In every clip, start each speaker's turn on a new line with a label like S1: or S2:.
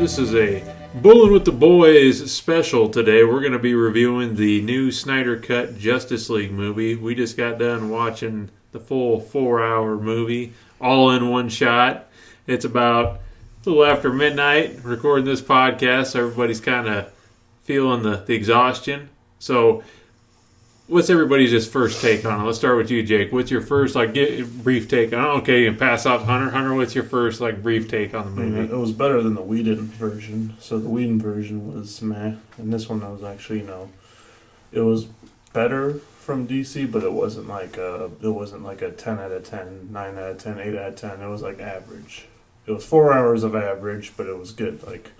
S1: This is a Boolin with the Boys special today. We're going to be reviewing the new Snyder Cut Justice League movie. We just got done watching the full 4-hour movie, all in one shot. It's about a little after midnight, recording this podcast, so everybody's kind of feeling the exhaustion. So, what's everybody's just first take on it? Let's start with you, Jake. What's your first brief take on it? Okay, you can pass off Hunter. Hunter, what's your first brief take on the movie?
S2: It was better than the Whedon version. So the Whedon version was meh, and this one was actually, it was better from DC, but it wasn't like a 10 out of 10, 9 out of 10, 8 out of 10. It was like average. It was 4 hours of average, but it was good. Like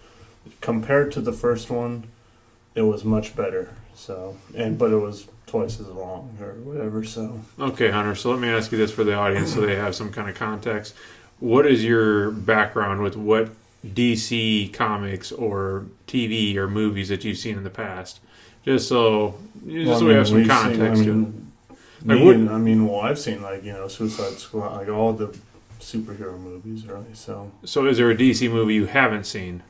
S2: compared to the first one, it was much better. So but it was twice as long or whatever. So
S1: okay, Hunter. So let me ask you this for the audience, so they have some kind of context. What is your background with what DC comics or TV or movies that you've seen in the past? Just so we have some context.
S2: I've seen Suicide Squad, all the superhero movies, really. So
S1: is there a DC movie you haven't seen?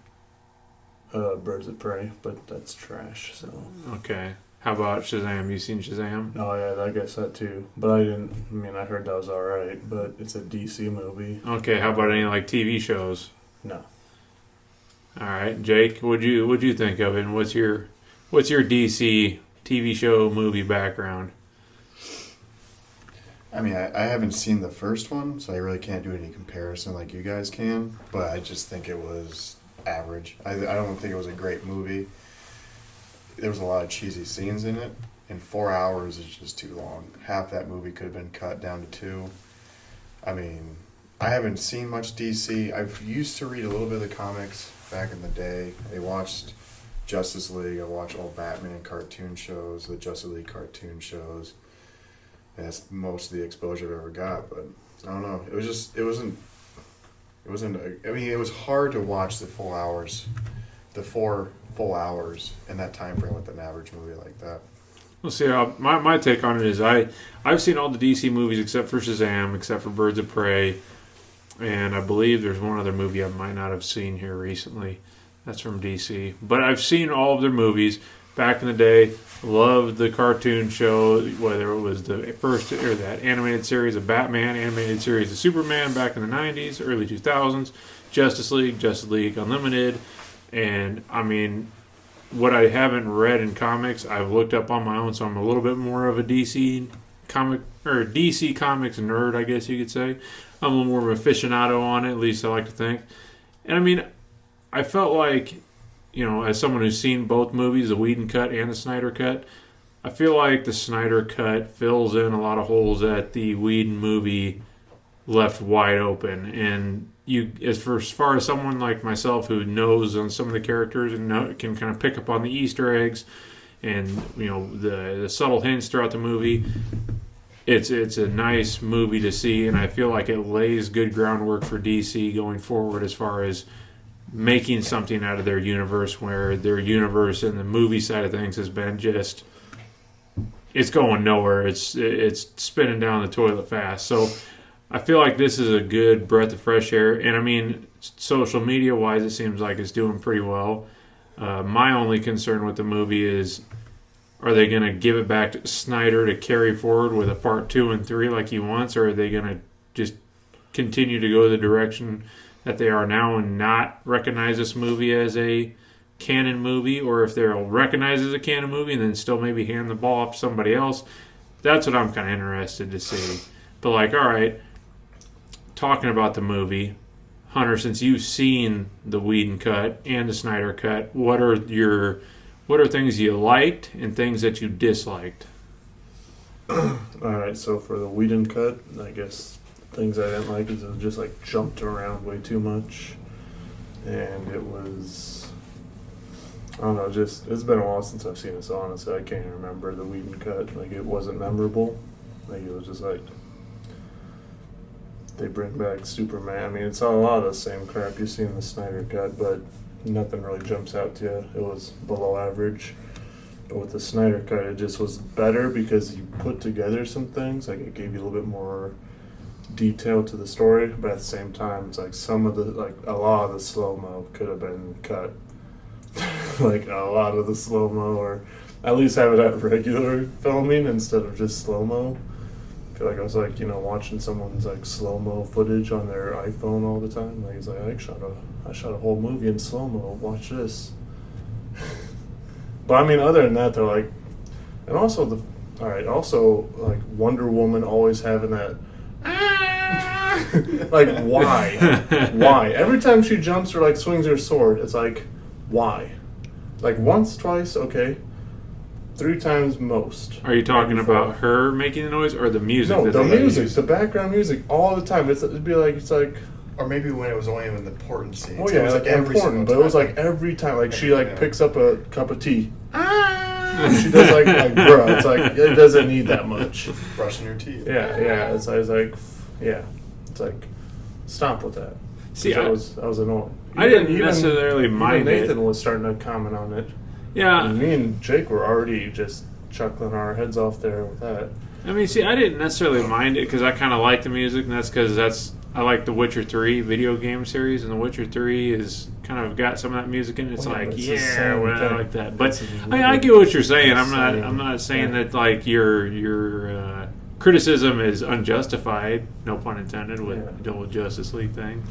S2: Birds of Prey, but that's trash. So
S1: okay. How about Shazam? You seen Shazam?
S2: Oh yeah, I guess that too. But I didn't. I heard that was all right, but it's a DC movie.
S1: Okay. How about any TV shows?
S2: No.
S1: All right, Jake. What'd you think of it? And what's your DC TV show movie background?
S3: I haven't seen the first one, so I really can't do any comparison like you guys can. But I just think it was average. I don't think it was a great movie. There was a lot of cheesy scenes in it, and 4 hours is just too long. Half that movie could have been cut down to 2. I haven't seen much DC. I've used to read a little bit of the comics back in the day. I watched Justice League. I watched all Batman cartoon shows, the Justice League cartoon shows. And that's most of the exposure I've ever got. But I don't know. It was hard to watch the full hours, the 4 full hours in that time frame with an average movie like that.
S1: Well, see, my take on it is I've seen all the DC movies except for Shazam, except for Birds of Prey, and I believe there's one other movie I might not have seen here recently. That's from DC. But I've seen all of their movies back in the day. Loved the cartoon show, whether it was the first or that animated series of Batman, animated series of Superman back in the 90s, early 2000s, Justice League Unlimited. And what I haven't read in comics, I've looked up on my own, so I'm a little bit more of a DC comics nerd, I guess you could say. I'm a little more of an aficionado on it, at least I like to think. And I felt like, as someone who's seen both movies, the Whedon Cut and the Snyder Cut, I feel like the Snyder Cut fills in a lot of holes that the Whedon movie left wide open. And as far as someone like myself who knows on some of the characters and can kind of pick up on the Easter eggs and the subtle hints throughout the movie, it's a nice movie to see, and I feel like it lays good groundwork for DC going forward as far as making something out of their universe, where their universe and the movie side of things has been just, it's going nowhere. It's spinning down the toilet fast. So I feel like this is a good breath of fresh air. And social media wise, it seems like it's doing pretty well. My only concern with the movie is, are they going to give it back to Snyder to carry forward with a part 2 and 3 like he wants, or are they going to just continue to go the direction that they are now and not recognize this movie as a canon movie, or if they'll recognize it as a canon movie and then still maybe hand the ball off to somebody else? That's what I'm kind of interested to see. But all right, talking about the movie, Hunter, since you've seen the Whedon Cut and the Snyder Cut, what are things you liked and things that you disliked?
S2: All right, so for the Whedon Cut, I guess things I didn't like is it just jumped around way too much, and it was, I don't know, it's been a while since I've seen it, so honestly I can't remember the Whedon Cut. It wasn't memorable. It was just they bring back Superman. It's a lot of the same crap you see in the Snyder Cut, but nothing really jumps out to you. It was below average. But with the Snyder Cut, it just was better because you put together some things. It gave you a little bit more detail to the story, but at the same time, it's like some of the a lot of the slow mo could have been cut. Like a lot of the slow mo, or at least have it at regular filming instead of just slow mo. I feel like I was watching someone's slow mo footage on their iPhone all the time. Like he's like, I shot a whole movie in slow mo. Watch this. But I mean, other than that, they're like, and also Wonder Woman always having that. Like why? Why? Every time she jumps or swings her sword, it's like, why? Like once, twice, okay. 3 times most.
S1: Are you talking about her making the noise or the music?
S2: No,
S1: that
S2: the
S1: they
S2: music,
S1: use?
S2: the background music, all the time. It'd be like it's like.
S3: Or maybe when it was only in the important scenes.
S2: Oh yeah,
S3: it was
S2: every important, but it was every time. Like she picks up a cup of tea. She does bro. It's it doesn't need that much.
S3: Brushing your teeth.
S2: Yeah. It's like, stop with that.
S1: See,
S2: I was annoying.
S1: I didn't necessarily mind it.
S2: Nathan was starting to comment on it.
S1: Yeah.
S2: And me and Jake were already just chuckling our heads off there with that.
S1: I mean, see, I didn't necessarily mind it because I kind of like the music, and that's because I like the Witcher 3 video game series, and the Witcher 3 is kind of got some of that music in it. It's I like that. But I get what you're saying. I'm not saying that your criticism is unjustified. No pun intended with the old Justice League thing.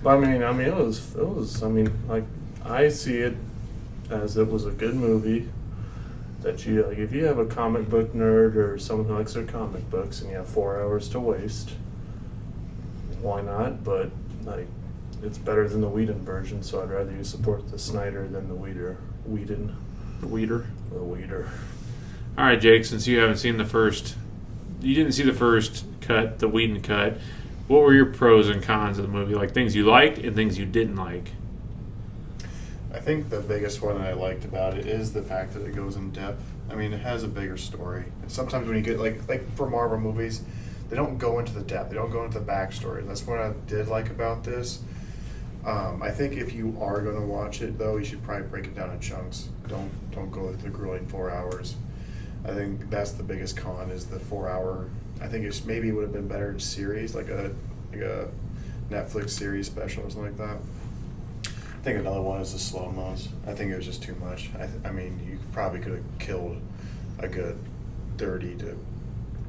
S2: But I mean, it was. I mean, I see it as it was a good movie. That you if you have a comic book nerd or someone who likes their comic books and you have 4 hours to waste, why not? But it's better than the Whedon version, so I'd rather you support the Snyder than the Whedon.
S1: The Weeder.
S2: All
S1: right, Jake. Since you didn't see the first cut, the Whedon cut. What were your pros and cons of the movie? Like things you liked and things you didn't like.
S3: I think the biggest one I liked about it is the fact that it goes in depth. I mean, it has a bigger story. And sometimes when you get like for Marvel movies, they don't go into the depth. They don't go into the backstory. That's what I did like about this. I think if you are going to watch it, though, you should probably break it down in chunks. Don't go the grueling 4 hours. I think that's the biggest con is the 4 hour. I think maybe it would have been better in series, like a Netflix series special or something like that. I think another one is the slow-mos. I think it was just too much. I mean, you probably could have killed a good 30 to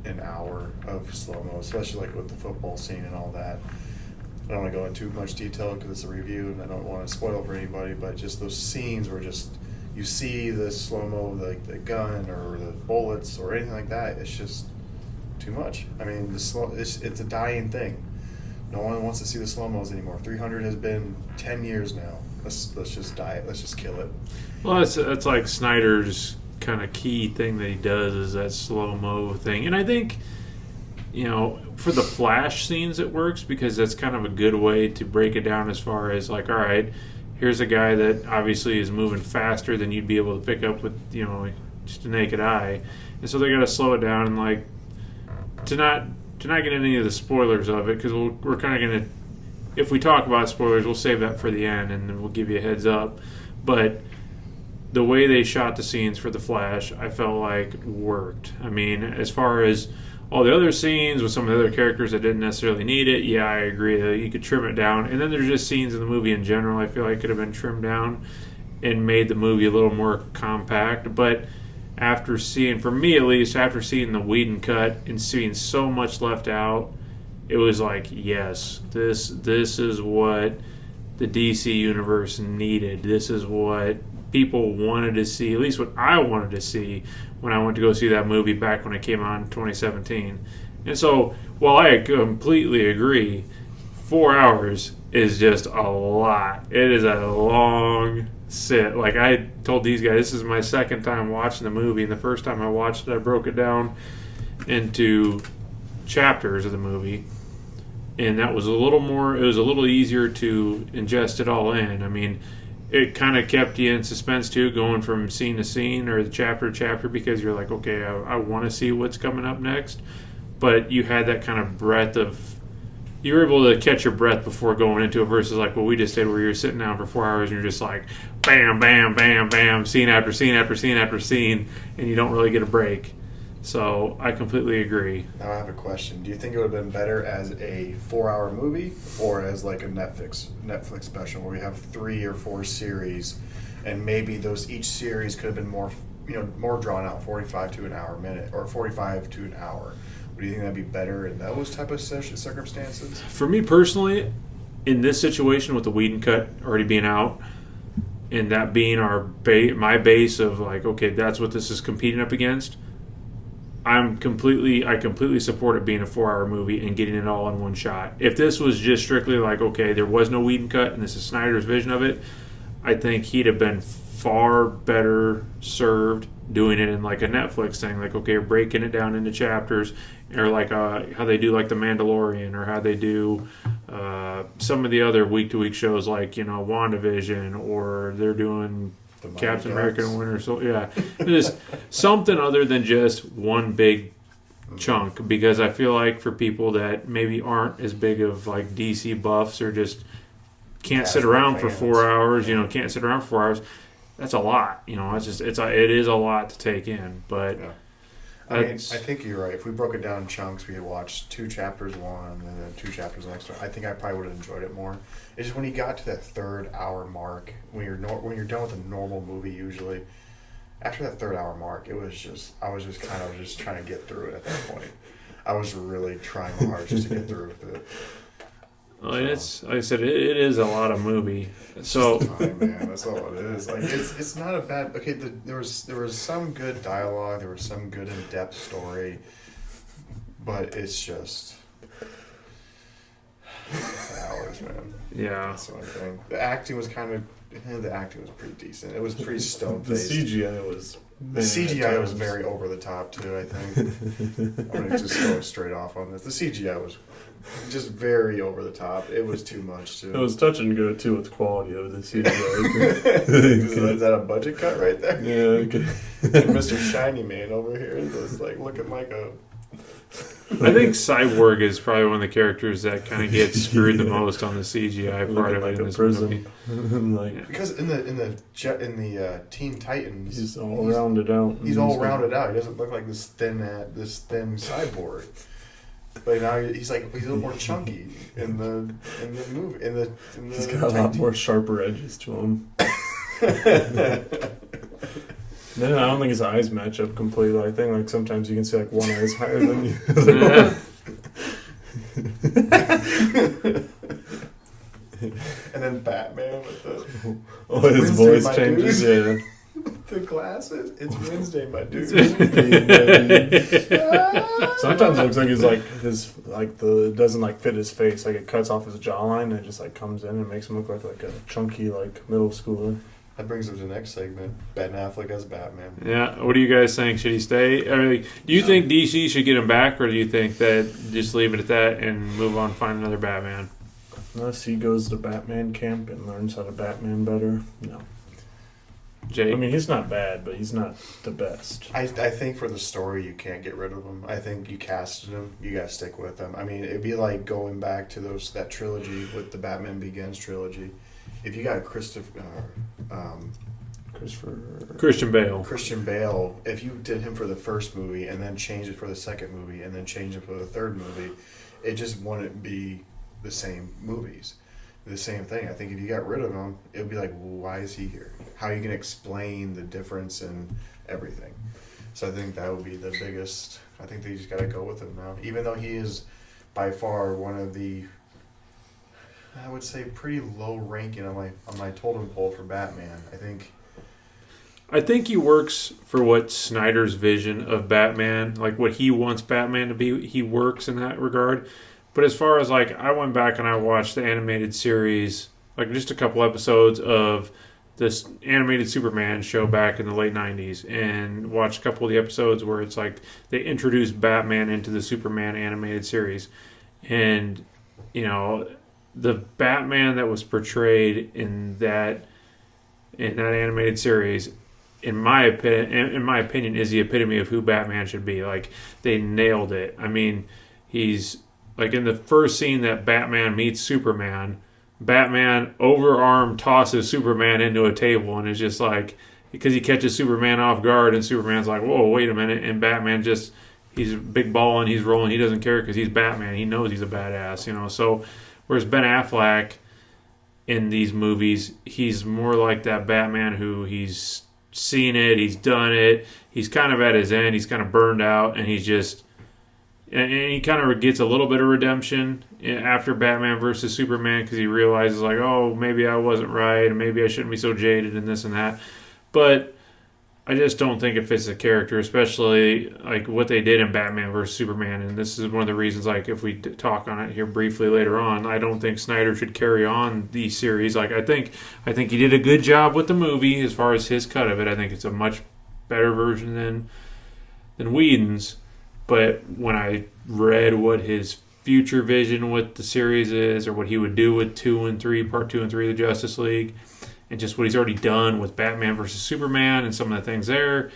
S3: an hour of slow-mo, especially with the football scene and all that. I don't want to go into too much detail because it's a review and I don't want to spoil it for anybody, but just those scenes where you see the slow-mo, the gun or the bullets or anything like that, it's just too much. I mean, it's a dying thing. No one wants to see the slow-mos anymore. 300 has been 10 years now. Let's just die it. Let's just kill it.
S1: Well, that's like Snyder's kind of key thing that he does is that slow-mo thing. And I think, for the Flash scenes it works because that's kind of a good way to break it down as far as all right, here's a guy that obviously is moving faster than you'd be able to pick up with, just a naked eye. And so they got to slow it down and to not get any of the spoilers of it because we're kind of going to, if we talk about spoilers, we'll save that for the end and then we'll give you a heads up. But the way they shot the scenes for the Flash, I felt like worked. I mean, as far as all the other scenes with some of the other characters that didn't necessarily need it, yeah, I agree that you could trim it down. And then there's just scenes in the movie in general I feel like could have been trimmed down and made the movie a little more compact. But after seeing the Whedon cut and seeing so much left out, it was like, yes, this is what the DC universe needed. This is what people wanted to see, at least what I wanted to see when I went to go see that movie back when it came out in 2017. And so, while I completely agree, 4 hours is just a lot. It is a long sit. Like I told these guys, this is my second time watching the movie, and the first time I watched it, I broke it down into chapters of the movie, and that was it was a little easier to ingest it all in. I mean, it kind of kept you in suspense too, going from scene to scene or chapter to chapter, because you're like, okay, I want to see what's coming up next. But you had that kind of breath of, you were able to catch your breath before going into it versus like what we just did where you're sitting down for 4 hours and you're just like bam, bam, bam, bam, scene after scene after scene after scene, and you don't really get a break. So I completely agree.
S3: Now I have a question. Do you think it would have been better as a 4-hour movie or as like a Netflix special where we have 3 or 4 series, and maybe each series could have been more drawn out, 45 to an hour minute or 45 to an hour? Do you think that'd be better in those type of circumstances?
S1: For me personally, in this situation with the Whedon cut already being out, and that being my base of like, okay, that's what this is competing up against. I completely support it being a 4-hour movie and getting it all in one shot. If this was just strictly like, okay, there was no Whedon cut and this is Snyder's vision of it, I think he'd have been far better served doing it in like a Netflix thing, like, okay, breaking it down into chapters, or like how they do like The Mandalorian, or how they do some of the other week-to-week shows like, WandaVision, or they're doing Captain America and Winter Soldier. Yeah, just something other than just one big chunk, because I feel like for people that maybe aren't as big of like DC buffs, or just can't sit around for 4 hours, can't sit around for 4 hours. That's a lot, it is a lot to take in, but
S3: yeah. I think you're right. If we broke it down in chunks, we had watched 2 chapters one and then 2 chapters next one. I think I probably would have enjoyed it more. It's just when you got to that 3rd hour mark, when you're done with a normal movie, usually after that 3rd hour mark, I was just kind of just trying to get through it at that point. I was really trying hard just to get through with it.
S1: Well, it's like I said, it is a lot of movie. So
S3: time, man, that's all it is. Like it's not a bad. Okay, there was some good dialogue, there was some good in-depth story, but it's just hours, man.
S1: Yeah,
S3: that's what I think. The acting was pretty decent. It was pretty stone-faced.
S2: The CGI was.
S3: The CGI was very over the top too. I think I'm gonna just go straight off on this. The CGI was just very over the top. It was too much too.
S2: It was touch and go too with the quality of the
S3: CGI. Is that a budget cut right there?
S2: Yeah. Okay.
S3: Mr. Shiny Man over here is like looking like a.
S1: I think Cyborg is probably one of the characters that kind of gets screwed the most on the CGI part of it in this movie.
S3: Because in the Teen Titans,
S2: he's all rounded out.
S3: He's all rounded out. He doesn't look like this thin cyborg. But now he's a little more chunky in the movie.
S2: He's got a lot more sharper edges to him. Then I don't think his eyes match up completely. I think like sometimes you can see like one eye is higher than the other. And then Batman with his voice changes.
S3: Dude. Yeah. The glasses. It's Wednesday, my dude.
S2: Sometimes it looks like it doesn't like fit his face. Like it cuts off his jawline and it just like comes in and makes him look like a chunky like middle schooler.
S3: That brings us to the next segment. Ben Affleck as Batman.
S1: Yeah. What do you guys think? Should he stay? I mean, do you think DC should get him back, or do you think that just leave it at that and move on, find another Batman?
S2: Unless he goes to Batman camp and learns how to Batman better. No.
S1: Jake?
S2: I mean, he's not bad, but he's not the best.
S3: I think for the story, you can't get rid of him. I think you casted him. You got to stick with him. I mean, it'd be like going back to that trilogy with the Batman Begins trilogy. If you got Christian Bale, if you did him for the first movie and then changed it for the second movie and then changed it for the third movie, it just wouldn't be the same movies. The same thing. I think if you got rid of him, it would be like, well, why is he here? How are you going to explain the difference in everything? So I think that would be the biggest. I think they just got to go with him now. Even though he is by far one of the, I would say, pretty low ranking on my totem pole for Batman. I think
S1: he works for what Snyder's vision of Batman, like what he wants Batman to be. He works in that regard. But as far as like, I went back and I watched the animated series, like just a couple episodes of this animated Superman show back in the late 90s, and watched a couple of the episodes where it's like they introduced Batman into the Superman animated series. And, the Batman that was portrayed in that animated series, in my opinion, is the epitome of who Batman should be. Like, they nailed it. I mean, he's like in the first scene that Batman meets Superman, Batman overarm tosses Superman into a table and is just like, because he catches Superman off guard, and Superman's like, whoa, wait a minute, and Batman just, he's big balling, he's rolling, he doesn't care because he's Batman, he knows he's a badass, you know. So whereas Ben Affleck in these movies, he's more like that Batman who he's seen it, he's done it, he's kind of at his end, he's kind of burned out, and he's just, and he kind of gets a little bit of redemption after Batman versus Superman because he realizes like, oh, maybe I wasn't right, and maybe I shouldn't be so jaded and this and that. But I just don't think it fits the character, especially like what they did in Batman versus Superman. And this is one of the reasons, like if we talk on it here briefly later on, I don't think Snyder should carry on the series. Like I think he did a good job with the movie as far as his cut of it. I think it's a much better version than Whedon's. But when I read what his future vision with the series is, or what he would do with Part 2 and 3 of the Justice League, and just what he's already done with Batman versus Superman and some of the things there,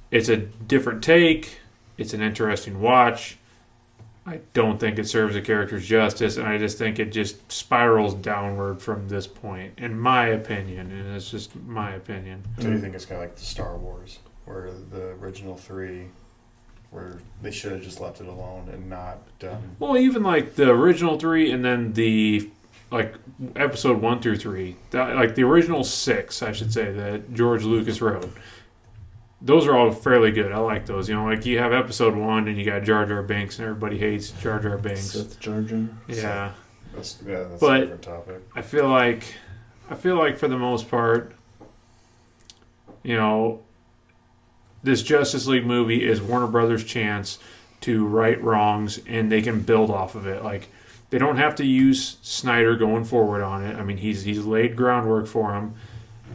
S1: it's a different take. It's an interesting watch. I don't think it serves the character's justice, and I just think it just spirals downward from this point, in my opinion, and it's just my opinion.
S3: So you think it's kind of like the Star Wars, where the original 3, where they should have just left it alone and not done...
S1: Well, even like the original 3 and then the... like episode 1 through 3, like the original 6, I should say, that George Lucas wrote. Those are all fairly good. I like those. You know, like you have episode 1 and you got Jar Jar Binks, and everybody hates Jar Jar Binks.
S2: Sith Jar Jar.
S1: Yeah.
S3: That's
S1: But
S3: a different topic.
S1: I feel like for the most part, you know, this Justice League movie is Warner Brothers' chance to right wrongs, and they can build off of it. Like, they don't have to use Snyder going forward on it. I mean, he's laid groundwork for him.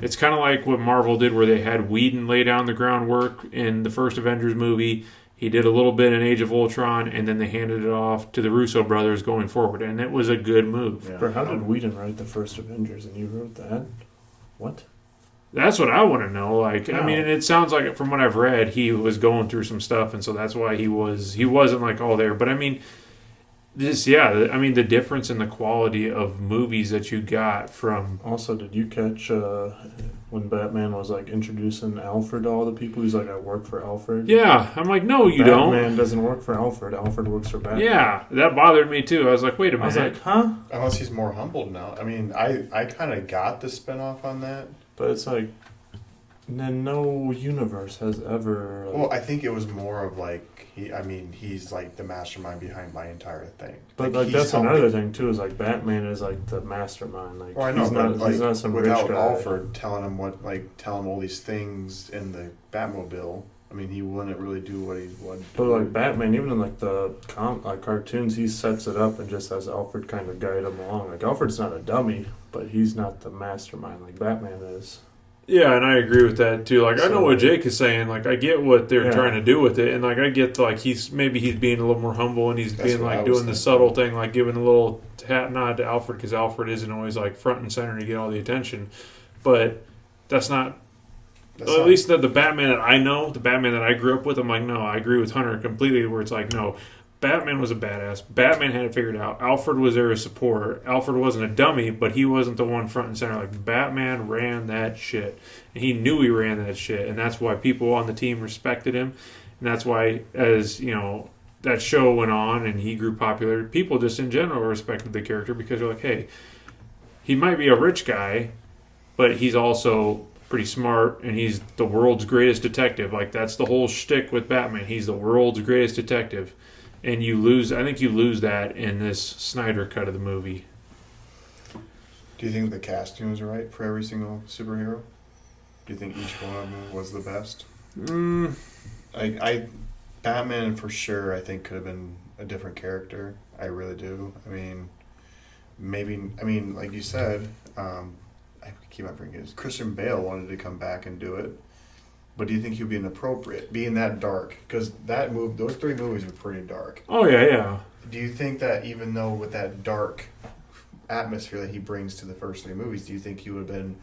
S1: It's kind of like what Marvel did, where they had Whedon lay down the groundwork in the first Avengers movie. He did a little bit in Age of Ultron, and then they handed it off to the Russo brothers going forward, and it was a good move.
S2: Yeah. Bro, how did Whedon write the first Avengers, and you wrote that? What?
S1: That's what I want to know. Like,
S2: No.
S1: I mean, and it sounds like from what I've read, he was going through some stuff, and so that's why he wasn't like all there. But I mean, the difference in the quality of movies that you got from.
S2: Also, did you catch when Batman was like introducing Alfred to all the people? He's like, I work for Alfred.
S1: Yeah, I'm like, no, you don't.
S2: Batman doesn't work for Alfred. Alfred works for Batman.
S1: Yeah, that bothered me too. I was like, wait a minute.
S2: I was like, huh?
S3: Unless he's more humbled now. I mean, I kind of got the spinoff on that.
S2: But it's like, then no universe has ever. Like,
S3: Well, I think it was more of like he's like the mastermind behind my entire thing.
S2: but like
S3: he's
S2: that's
S3: helping-
S2: another thing too. Is like Batman is like the mastermind. Like,
S3: Well, I know,
S2: he's
S3: but
S2: not,
S3: like
S2: he's not some
S3: without
S2: rich guy.
S3: Alfred telling him all these things in the Batmobile, I mean, he wouldn't really do what he would.
S2: But like Batman, even in like the cartoons, he sets it up and just has Alfred kind of guide him along. Like Alfred's not a dummy, but he's not the mastermind like Batman is.
S1: Yeah, and I agree with that too. Like, I know
S2: So-
S1: what Jake is saying. Like, I get what they're
S2: Yeah.
S1: trying to do with it, and like, I get like he's being a little more humble, and he's
S3: That's
S1: being
S3: what I
S1: like
S3: was
S1: doing the
S3: thinking.
S1: subtle thing, like giving a little hat nod to Alfred, because Alfred isn't always like front and center to get all the attention. But that's not. At least the Batman that I know, the Batman that I grew up with, I'm like, no, I agree with Hunter completely. Where it's like, no, Batman was a badass. Batman had it figured out. Alfred was there as support. Alfred wasn't a dummy, but he wasn't the one front and center. Like, Batman ran that shit. And he knew he ran that shit. And that's why people on the team respected him. And that's why, as, you know, that show went on and he grew popular, people just in general respected the character because they're like, hey, he might be a rich guy, but he's also pretty smart, and he's the world's greatest detective. Like, that's the whole shtick with Batman. He's the world's greatest detective. And I think you lose that in this Snyder cut of the movie.
S3: Do you think the casting was right for every single superhero? Do you think each one of them was the best? Batman for sure, I think, could have been a different character. I really do. I mean, like you said, I keep on forgetting this. Christian Bale wanted to come back and do it, but do you think he'd be inappropriate, being that dark? Because those 3 movies were pretty dark.
S1: Oh, yeah.
S3: Do you think that even though with that dark atmosphere that he brings to the first 3 movies, do you think he would have been,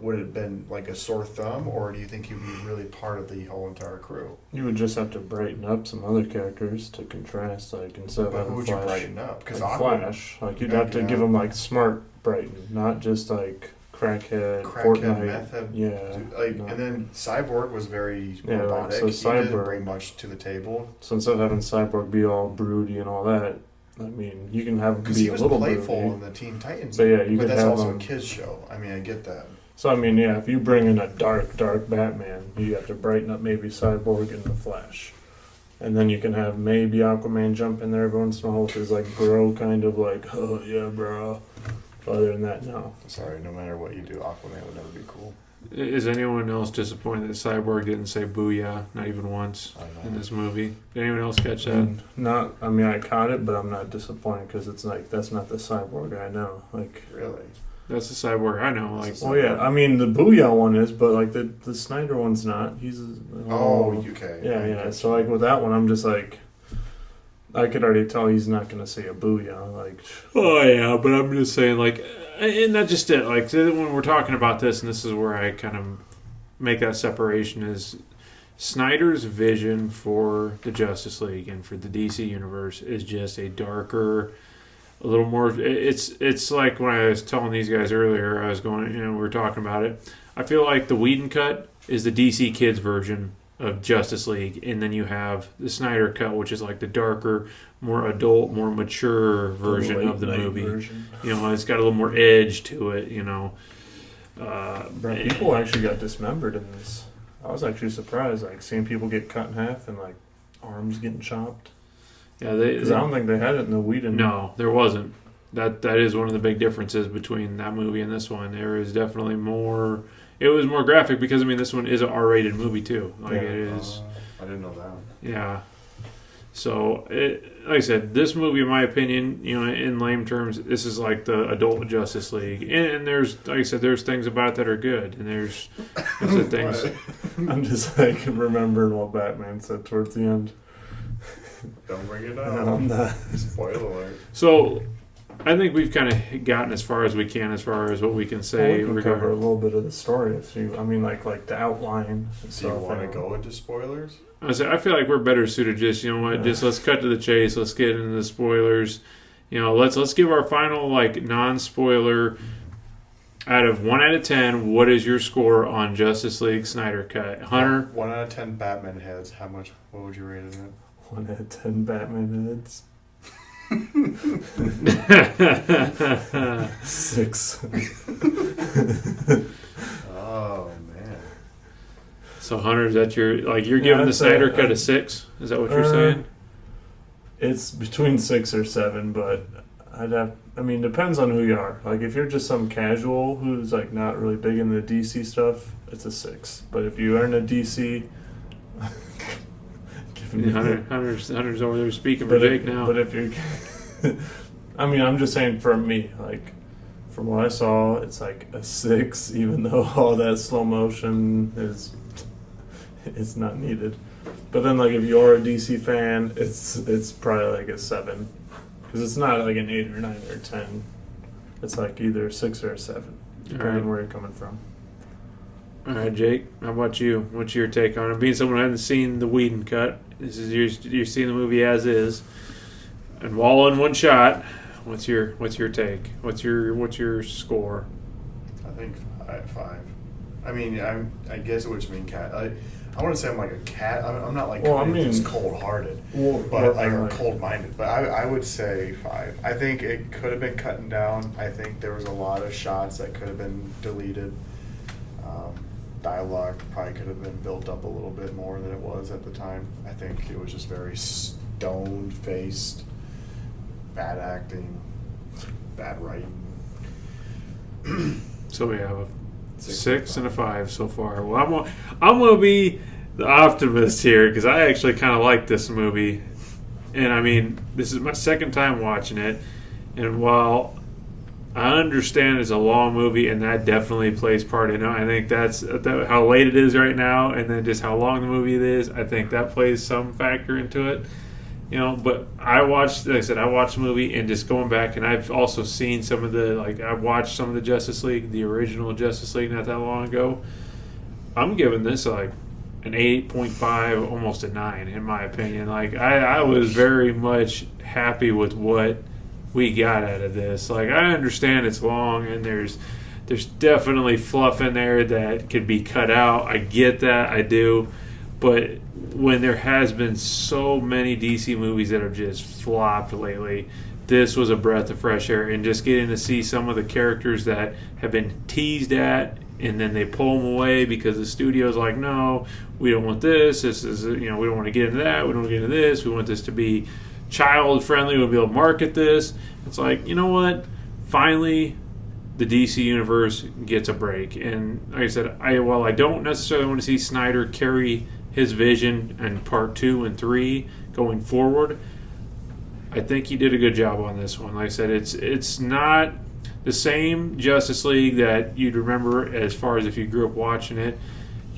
S3: would it have been like a sore thumb, or do you think he'd be really part of the whole entire crew?
S2: You would just have to brighten up some other characters to contrast, like instead of
S3: But who
S2: having
S3: would you
S2: Flash.
S3: brighten up? Because
S2: Like Flash, like you'd have to give him like smart brighten, not just like crackhead,
S3: Crackhead,
S2: Fortnite.
S3: meth head,
S2: Yeah.
S3: like,
S2: no.
S3: and then Cyborg was very
S2: Yeah, like,
S3: robotic.
S2: so
S3: He didn't
S2: Cyborg-
S3: bring much to the table
S2: So instead of having Cyborg be all broody and all that, I mean, you can have him
S3: because
S2: be
S3: he
S2: a
S3: was
S2: little
S3: playful
S2: broody.
S3: in the Teen Titans.
S2: So yeah, you
S3: but
S2: could
S3: that's
S2: have
S3: also
S2: him.
S3: a kids show. I mean, I get that.
S2: So I mean, yeah, if you bring in a dark Batman, you have to brighten up maybe Cyborg and the Flash, and then you can have maybe Aquaman jump in there every once in a while with his like bro kind of like, oh yeah, bro. But other than that, no.
S3: Sorry, no matter what you do, Aquaman would never be cool.
S1: Is anyone else disappointed that Cyborg didn't say "booyah" not even once
S3: I
S1: in
S3: know.
S1: this movie? Did anyone else catch that?
S2: I mean, I caught it, but I'm not disappointed because it's like that's not the Cyborg I know. Like,
S3: Really?
S1: That's the Cyborg I know. Like,
S3: That's
S2: oh yeah, I mean the Booyah one is, but like the Snyder one's not. He's
S3: UK.
S2: yeah. So like with that one, I'm just like, I could already tell he's not gonna say a Booyah. Like,
S1: oh yeah, but I'm just saying, like, and not just it. Like when we're talking about this, and this is where I kind of make that separation is Snyder's vision for the Justice League and for the DC universe is just a darker, a little more. It's like when I was telling these guys earlier, I was going, we were talking about it. I feel like the Whedon cut is the DC Kids version of Justice League, and then you have the Snyder Cut, which is like the darker, more adult, more mature version of the movie.
S2: Version.
S1: It's got a little more edge to it.
S2: Bro, people actually got dismembered in this. I was actually surprised, like seeing people get cut in half and like arms getting chopped.
S1: Yeah,
S2: Because I don't think they had it in the Whedon.
S1: No, there wasn't. That is one of the big differences between that movie and this one. There is definitely more. It was more graphic because this one is an R-rated movie too. Like it is.
S3: I didn't know that.
S1: Yeah. So, like I said, this movie, in my opinion, in lame terms, this is like the adult Justice League. And there's, like I said, there's things about it that are good, and there's the things.
S2: I'm just like remembering what Batman said towards the end.
S3: Don't bring it
S2: And
S3: up.
S2: I'm not.
S3: Spoiler alert.
S1: So, I think we've kind of gotten as far as we can as far as what we can say.
S2: We can cover a little bit of the story if you. I mean, like the outline.
S3: Do you want to go into spoilers?
S1: I feel like we're better suited. Just just let's cut to the chase. Let's get into the spoilers. Let's give our final non-spoiler. Out of 1 out of 10, what is your score on Justice League Snyder Cut, Hunter?
S3: 1 out of 10 Batman heads. What would you rate it at?
S2: 1 out of 10 Batman heads. 6.
S3: Oh man.
S1: So Hunter, is that you're giving the Snyder Cut a 6? Is that what you're saying?
S2: It's between 6 or 7, but depends on who you are. Like if you're just some casual who's like not really big into the DC stuff, it's a 6. But if you are in a DC,
S1: Hunter's over there speaking for Jake now.
S2: But if you're, I'm just saying for me, like from what I saw, it's like a 6, even though all that slow motion it's not needed. But then like if you're a DC fan, it's probably like a 7. Because it's not like an 8 or 9 or 10. It's like either a 6 or a 7, depending on where you're coming from.
S1: All right, Jake, how about you? What's your take on it? Being someone who hasn't seen the Whedon cut, this is you're seeing the movie as is, and all in one shot. What's your take? What's your score?
S3: I think 5. I mean, I guess what you mean, cat. I want to say I'm like a cat. I'm not like just cold-hearted, or cold-minded. But I would say 5. I think it could have been cutting down. I think there was a lot of shots that could have been deleted. Dialogue probably could have been built up a little bit more than it was at the time. I think it was just very stone-faced, bad acting, bad writing.
S1: So we have a 6 and a 5 so far. Well, I'm gonna be the optimist here because I actually kind of like this movie, and this is my second time watching it, and while I understand it's a long movie, and that definitely plays part in it. I think that's how late it is right now, and then just how long the movie is. I think that plays some factor into it. But I watched the movie, and just going back, and I've also seen some of I watched some of the Justice League, the original Justice League, not that long ago. I'm giving this an 8.5, almost a 9, in my opinion. I was very much happy with what we got out of this. I understand it's long, and there's There's definitely fluff in there that could be cut out. I get that, I do. But when there has been so many DC movies that have just flopped lately, this was a breath of fresh air. And just getting to see some of the characters that have been teased at, and then they pull them away because the studio's like, no, we don't want this. This is, we don't want to get into that. We don't want to get into this. We want this to be child friendly. We'll be able to market this. It's like, you know what? Finally, the DC universe gets a break. And like I said, while I don't necessarily want to see Snyder carry his vision in part 2 and 3 going forward, I think he did a good job on this one. Like I said, it's not the same Justice League that you'd remember as far as if you grew up watching it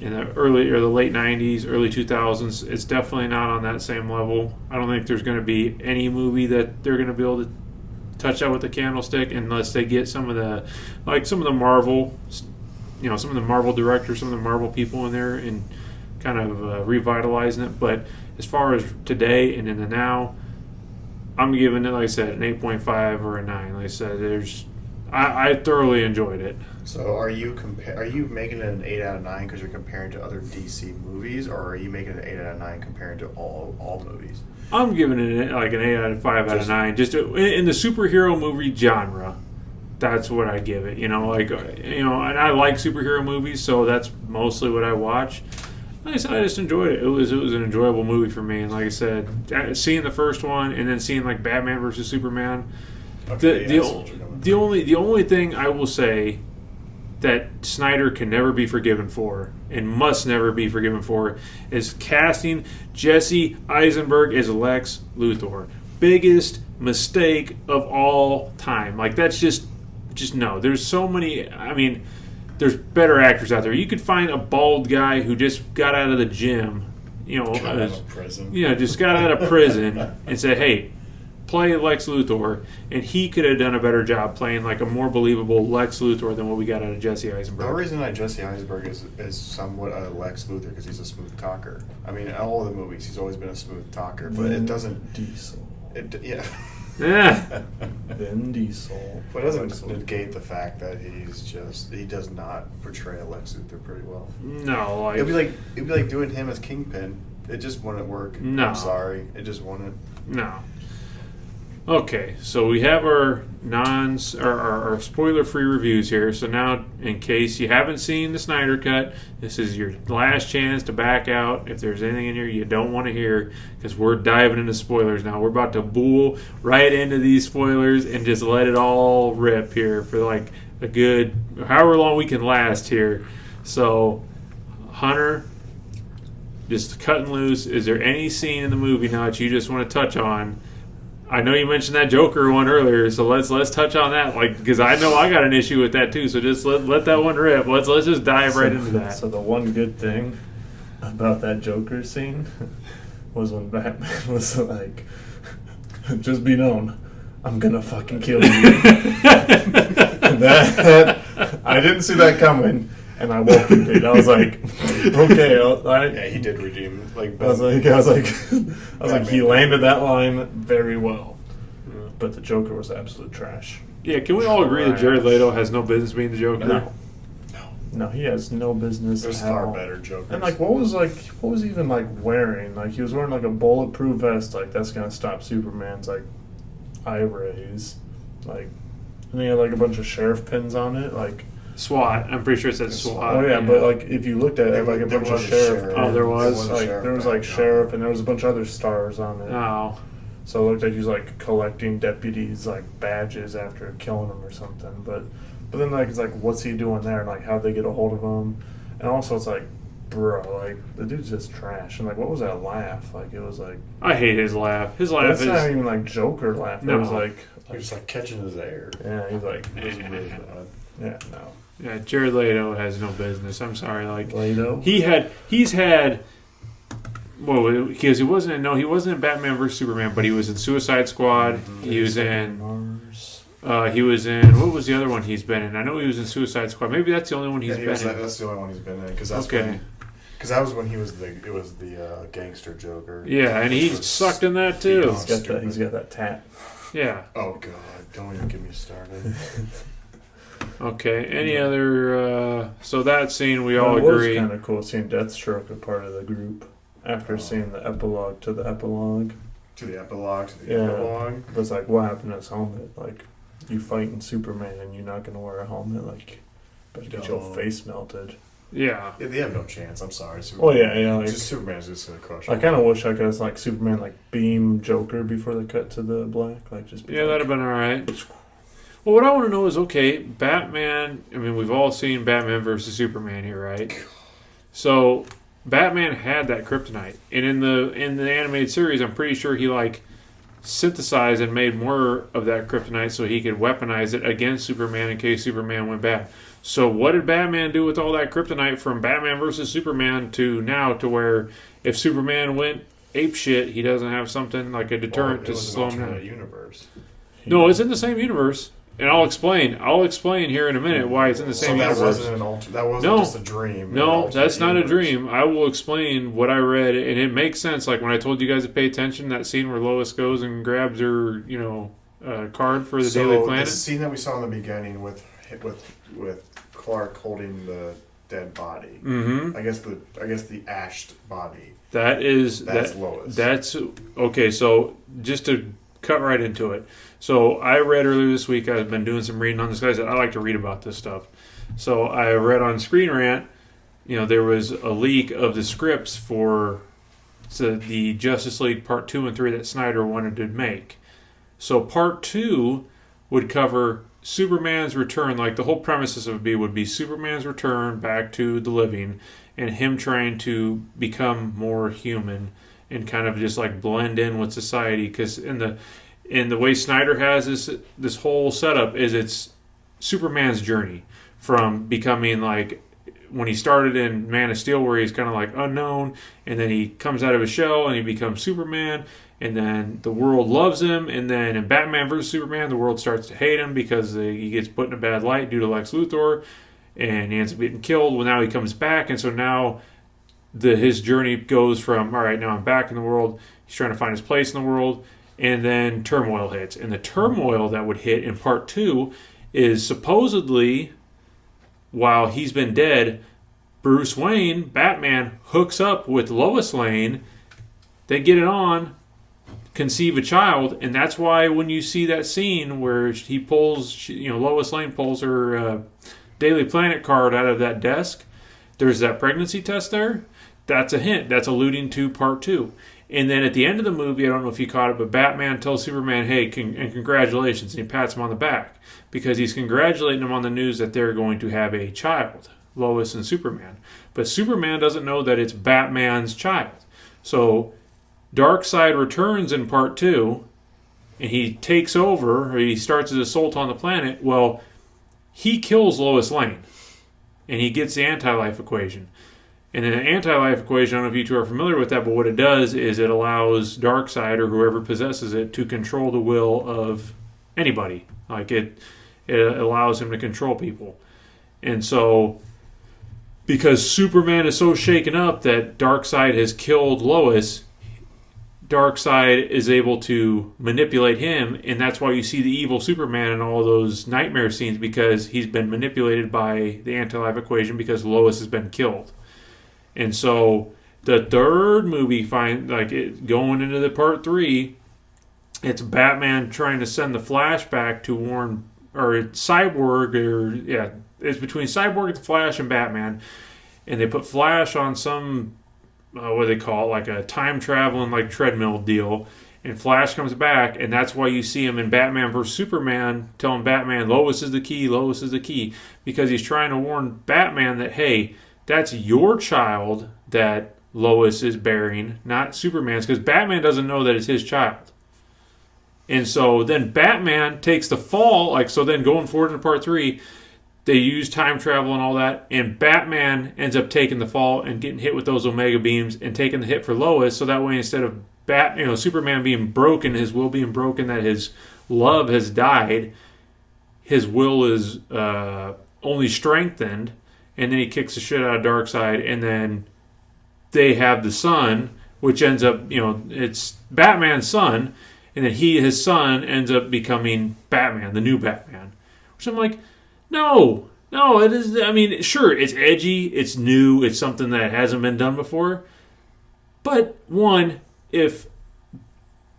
S1: in the early or the late 90s, early 2000s. It's definitely not on that same level. I don't think there's going to be any movie that they're going to be able to touch out with the candlestick unless they get some of the Marvel, some of the Marvel directors, some of the Marvel people in there and kind of revitalizing it. But as far as today and in the now, I'm giving it, like I said, an 8.5 or a 9. Like I said, I thoroughly enjoyed it.
S3: So are you making it an 8 out of 9 because you're comparing to other DC movies, or are you making it an 8 out of 9 comparing to all movies?
S1: I'm giving it like an 8 out of 5 out of 9. Just in the superhero movie genre, that's what I give it. And I like superhero movies, so that's mostly what I watch. Like I said, I just enjoyed it. It was an enjoyable movie for me. And like I said, seeing the first one and then seeing like Batman versus Superman, the only thing I will say that Snyder can never be forgiven for and must never be forgiven for is casting Jesse Eisenberg as Lex Luthor. Biggest mistake of all time. Like, that's just no. There's so many. I mean, there's better actors out there. You could find a bald guy who just got out of the gym,
S3: Got out of prison.
S1: Just got out of prison and said, "Hey, play Lex Luthor," and he could have done a better job playing like a more believable Lex Luthor than what we got out of Jesse Eisenberg.
S3: The reason that Jesse Eisenberg is somewhat a Lex Luthor because he's a smooth talker. I mean, in all of the movies, he's always been a smooth talker, but it doesn't.
S2: Diesel.
S3: Yeah.
S2: Vin Diesel.
S3: But it doesn't negate the fact that he does not portray a Lex Luthor pretty well.
S1: No, like
S3: it'd be like doing him as Kingpin. It just wouldn't work.
S1: No.
S3: I'm sorry, it just wouldn't.
S1: No. Okay, so we have our our spoiler-free reviews here. So now, in case you haven't seen the Snyder Cut, this is your last chance to back out if there's anything in here you don't want to hear, because we're diving into spoilers now. We're about to bool right into these spoilers and just let it all rip here for like a good however long we can last here. So, Hunter, just cutting loose. Is there any scene in the movie now that you just want to touch on? I know you mentioned that Joker one earlier, so let's touch on that, because I know I got an issue with that too. So just let that one rip. Let's just dive right into that.
S2: So the one good thing about that Joker scene was when Batman was like, "Just be known, I'm gonna fucking kill you." That I didn't see that coming. And I woke him, dude. I was like, okay, all right.
S3: Yeah, he did redeem.
S2: I was like, he landed that line very well. But the Joker was absolute trash.
S1: Yeah, can we all agree that Jared Leto has no business being the Joker?
S2: No, he has no business.
S3: There's far better Jokers.
S2: And what was he even wearing? Like, he was wearing like a bulletproof vest. Like, that's gonna stop Superman's eye rays. And he had a bunch of sheriff pins on it.
S1: SWAT. I'm pretty sure it said SWAT.
S2: Oh yeah, but if you looked at it, a bunch of sheriff.
S1: Oh, there was.
S2: There was sheriff, and there was a bunch of other stars on it.
S1: Oh.
S2: So it looked like he was collecting deputies badges after killing them or something. But then it's what's he doing there? And how'd they get a hold of him? And also it's bro, the dude's just trash. And what was that laugh? It was
S1: I hate his laugh. His laugh is
S2: not even Joker laugh.
S1: No.
S2: It was
S3: he was catching his air.
S2: Yeah, he's it was really bad. Yeah, no.
S1: Yeah, Jared Leto has no business. I'm sorry.
S2: Leto?
S1: He's had. Well, because he wasn't in Batman vs Superman, but he was in Suicide Squad. Mm-hmm. He was in
S2: Mars.
S1: He was in, what was the other one he's been in? I know he was in Suicide Squad. Maybe that's the only one he's been in.
S3: That's the only one he's been in. Because that was when it was the gangster Joker.
S1: Yeah, and he sucked in that too.
S2: He's got that tat.
S1: Yeah.
S3: Oh God! Don't even get me started.
S1: Okay. Any other? So that scene we all
S2: It was
S1: agree.
S2: kind of cool seeing Deathstroke a part of the group after seeing the epilogue to the epilogue.
S3: To the epilogue, to the
S2: Yeah.
S3: epilogue.
S2: It was like, what happened to his helmet? Like, you fighting Superman and you're not gonna wear a helmet? Like, better get your
S3: No.
S2: face melted.
S1: Yeah.
S3: Yeah, they have no chance. I'm sorry.
S2: Oh yeah, like
S3: just Superman's just gonna crush.
S2: I kind of wish I could have like Superman like beam Joker before they cut to the black. Like just be
S1: Yeah,
S2: like,
S1: that'd have been all right. Well, what I want to know is, okay, Batman. I mean, we've all seen Batman versus Superman here, right? So Batman had that kryptonite, and in the animated series, I'm pretty sure he like synthesized and made more of that kryptonite so he could weaponize it against Superman in case Superman went bad. So what did Batman do with all that kryptonite from Batman versus Superman to now, to where if Superman went apeshit, he doesn't have something like a deterrent to slow him down?
S3: Universe.
S1: No, it's in the same universe, and I'll explain. I'll explain here in a minute why it's in the same
S3: that
S1: universe.
S3: wasn't that wasn't just a dream.
S1: No,
S3: An
S1: that's not
S3: alternate
S1: a dream. I will explain what I read, and it makes sense. Like when I told you guys to pay attention, that scene where Lois goes and grabs her, card for the Daily Planet.
S3: The scene that we saw in the beginning with Clark holding the dead body.
S1: Mm-hmm.
S3: I guess the ashed body.
S1: That's
S3: Lois.
S1: That's okay. So just to cut right into it. So I read earlier this week. I've been doing some reading on this. Guys, I like to read about this stuff. So I read on Screen Rant. There was a leak of the scripts for the Justice League Part 2 and 3 that Snyder wanted to make. So Part 2 would cover Superman's return. Like the whole premises would be Superman's return back to the living, and him trying to become more human and kind of just like blend in with society. Because in the way Snyder has this whole setup is it's Superman's journey from becoming like when he started in Man of Steel, where he's kind of like unknown, and then he comes out of his shell and he becomes Superman, and then the world loves him, and then in Batman vs Superman, the world starts to hate him because he gets put in a bad light due to Lex Luthor, and he ends up getting killed. Well, now he comes back, and so now his journey goes from, all right, now I'm back in the world. He's trying to find his place in the world, and then turmoil hits. And the turmoil that would hit in Part 2 is supposedly, while he's been dead, Bruce Wayne, Batman, hooks up with Lois Lane. They get it on, conceive a child, and that's why when you see that scene where he pulls, Lois Lane pulls her Daily Planet card out of that desk, there's that pregnancy test there. That's a hint. That's alluding to Part 2. And then at the end of the movie, I don't know if you caught it, but Batman tells Superman, hey, and congratulations, and he pats him on the back because he's congratulating him on the news that they're going to have a child, Lois and Superman. But Superman doesn't know that it's Batman's child. So Darkseid returns in Part 2, and he takes over, or he starts his assault on the planet. Well, he kills Lois Lane, and he gets the anti-life equation. And then the anti-life equation, I don't know if you two are familiar with that, but what it does is it allows Darkseid or whoever possesses it to control the will of anybody. Like it allows him to control people. And so, because Superman is so shaken up that Darkseid has killed Lois, Darkseid is able to manipulate him, and that's why you see the evil Superman in all those nightmare scenes, because he's been manipulated by the anti-life equation because Lois has been killed. And so the third movie, going into the Part 3, it's Batman trying to send the Flash back to warn, or Cyborg, it's between Cyborg, the Flash, and Batman, and they put Flash on some, what do they call it, like a time traveling like treadmill deal, and Flash comes back, and that's why you see him in Batman vs Superman telling Batman, Lois is the key, because he's trying to warn Batman that, hey, that's your child that Lois is bearing, not Superman's, because Batman doesn't know that it's his child. And so then Batman takes the fall, so then going forward into Part 3, they use time travel and all that, and Batman ends up taking the fall and getting hit with those Omega beams and taking the hit for Lois, so that way instead of Superman being broken, his will being broken, that his love has died, his will is only strengthened. And then he kicks the shit out of Darkseid, and then they have the son, which ends up, it's Batman's son, and then his son ends up becoming Batman, the new Batman. Which I'm like, No, it is. I mean, sure, it's edgy, it's new, it's something that hasn't been done before. But one, if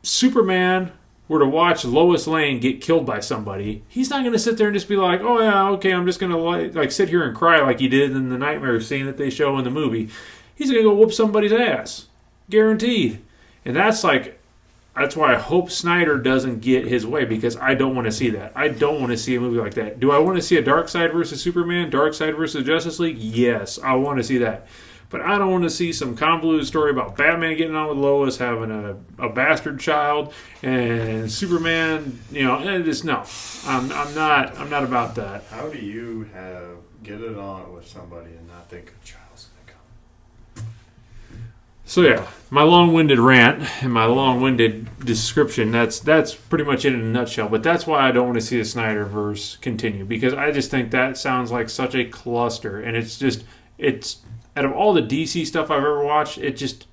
S1: Superman were to watch Lois Lane get killed by somebody, he's not going to sit there and just be like, "Oh yeah, okay, I'm just going to like sit here and cry like he did in the nightmare scene that they show in the movie." He's going to go whoop somebody's ass, guaranteed. And that's why I hope Snyder doesn't get his way, because I don't want to see that. I don't want to see a movie like that. Do I want to see a Darkseid versus Superman, Darkseid versus Justice League? Yes, I want to see that. But I don't want to see some convoluted story about Batman getting on with Lois, having a bastard child, and Superman. Just no. I'm not about that.
S3: How do you get it on with somebody and not think of child's income?
S1: So yeah, my long-winded rant and my long-winded description, that's pretty much it in a nutshell. But that's why I don't want to see the Snyderverse continue, because I just think that sounds like such a cluster, and it's out of all the DC stuff I've ever watched, it just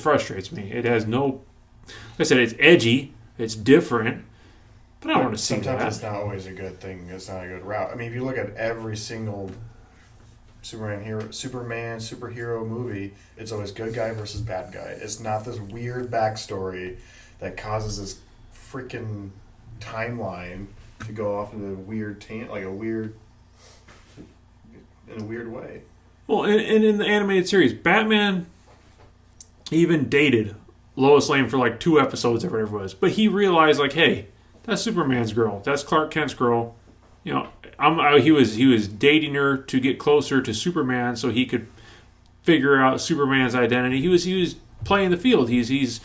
S1: frustrates me. It has no, like I said, it's edgy, it's different, but I don't want to see that.
S3: Sometimes it's not always a good thing. It's not a good route. I mean, if you look at every single Superman superhero movie, it's always good guy versus bad guy. It's not this weird backstory that causes this freaking timeline to go off into a weird in a weird way.
S1: Well, and in the animated series, Batman even dated Lois Lane for like 2 episodes or whatever it was. But he realized, like, hey, that's Superman's girl. That's Clark Kent's girl. He was dating her to get closer to Superman so he could figure out Superman's identity. He was playing the field. He's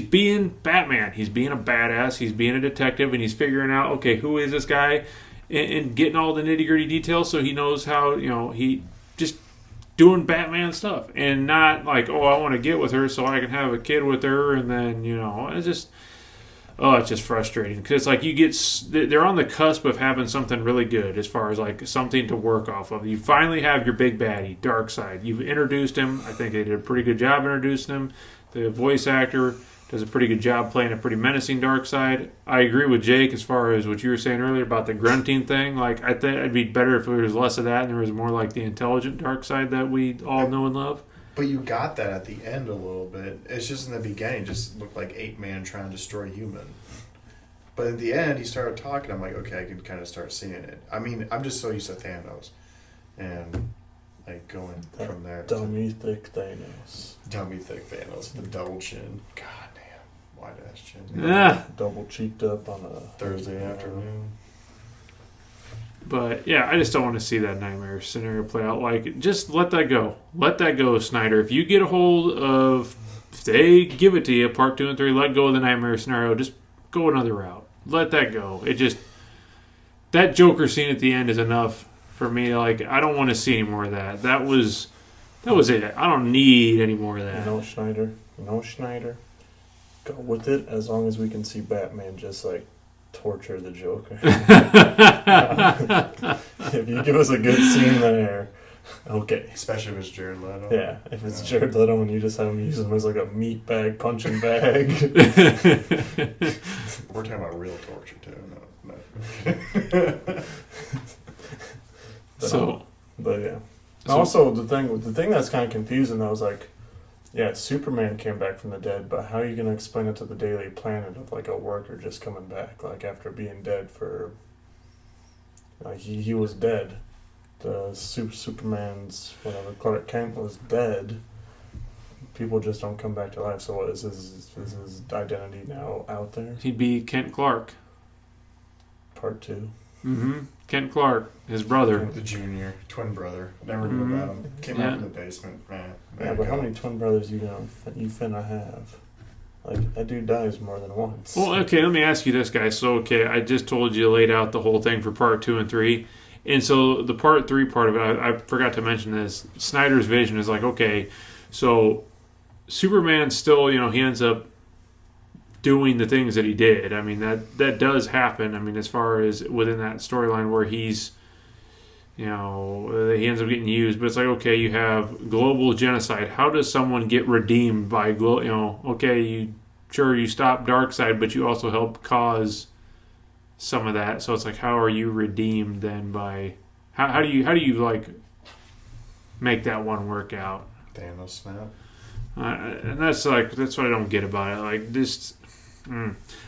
S1: being Batman. He's being a badass. He's being a detective, and he's figuring out, okay, who is this guy, and getting all the nitty gritty details so he knows how. He just doing Batman stuff, and not like, oh, I want to get with her so I can have a kid with her, and then it's just frustrating, because it's like they're on the cusp of having something really good as far as like something to work off of. You finally have your big baddie, Darkseid. You've introduced him. I think they did a pretty good job introducing him. The voice actor does a pretty good job playing a pretty menacing Darkseid. I agree with Jake as far as what you were saying earlier about the grunting thing. Like, I think it'd be better if there was less of that and there was more like the intelligent Darkseid that we all know and love.
S3: But you got that at the end a little bit. It's just in the beginning, it just looked like Ape-Man trying to destroy human. But at the end, he started talking. I'm like, okay, I can kind of start seeing it. I mean, I'm just so used to Thanos, and like going from there.
S2: Thick Thanos.
S3: Dummy thick Thanos, the double chin. God damn, wide ass chin.
S1: Yeah.
S2: Double cheeked up on a
S3: Thursday afternoon.
S1: But yeah, I just don't want to see that nightmare scenario play out. Like, just let that go. Let that go, Snyder. If you get a hold of, if they give it to you, part 2 and 3, let go of the nightmare scenario. Just go another route. Let that go. That Joker scene at the end is enough for me. Like, I don't want to see any more of that. That was it. I don't need any more of that.
S2: Schneider. Go with it as long as we can see Batman just like torture the Joker. If you give us a good scene there, okay.
S3: Especially if it's Jared Leto.
S2: Yeah, if it's Jared Leto and you just have him use him as like a meat bag, punching bag.
S3: We're talking about real torture too. No.
S2: But yeah. Also, the thing that's kind of confusing though is like, yeah, Superman came back from the dead, but how are you going to explain it to the Daily Planet of like a worker just coming back, like after being dead for, like he was dead. The Superman's whatever Clark Kent was dead. People just don't come back to life. So what is his identity now out there?
S1: He'd be Kent Clark.
S2: Part 2.
S1: Mm-hmm. Kent Clark, his brother.
S3: The junior, twin brother. Never knew about him. Came out from the basement, man.
S2: Yeah, but how many twin brothers you finna have? Like, that dude dies more than once.
S1: Well, okay, let me ask you this, guys. So, okay, I just told you, laid out the whole thing for part 2 and 3. And so the part 3 part of it, I forgot to mention this. Snyder's vision is like, okay, so Superman still, he ends up doing the things that he did. I mean, that does happen. I mean, as far as within that storyline where he's, he ends up getting used. But it's like, okay, you have global genocide. How does someone get redeemed by, okay, you stop Darkseid, but you also help cause some of that. So it's like, how are you redeemed then by how do you like make that one work out?
S3: Thanos snap.
S1: And that's what I don't get about it. Like just,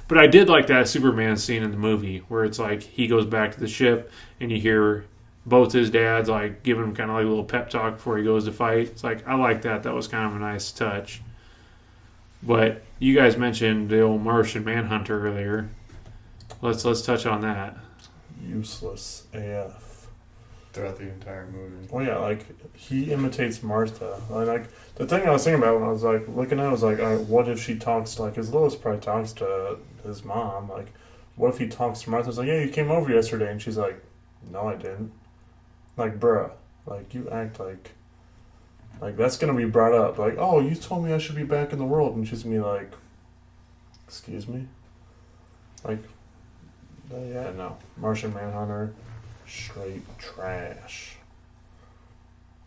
S1: but I did like that Superman scene in the movie where it's like he goes back to the ship and you hear both his dads like giving him kind of like a little pep talk before he goes to fight. It's like I like that. That was kind of a nice touch. But you guys mentioned the old Martian Manhunter earlier. Let's touch on that.
S2: Useless AF.
S3: Throughout the entire movie.
S2: Well, yeah, like, he imitates Martha. Like, the thing I was thinking about when I was, like, looking at it was, like, all right, what if she talks to, like, his Lois probably talks to his mom. Like, what if he talks to Martha? It's like, yeah, you came over yesterday. And she's like, no, I didn't. Like, bruh. Like, you act like that's going to be brought up. Like, oh, you told me I should be back in the world. And she's going to be like, excuse me? Like, yeah, no. Martian Manhunter, straight trash.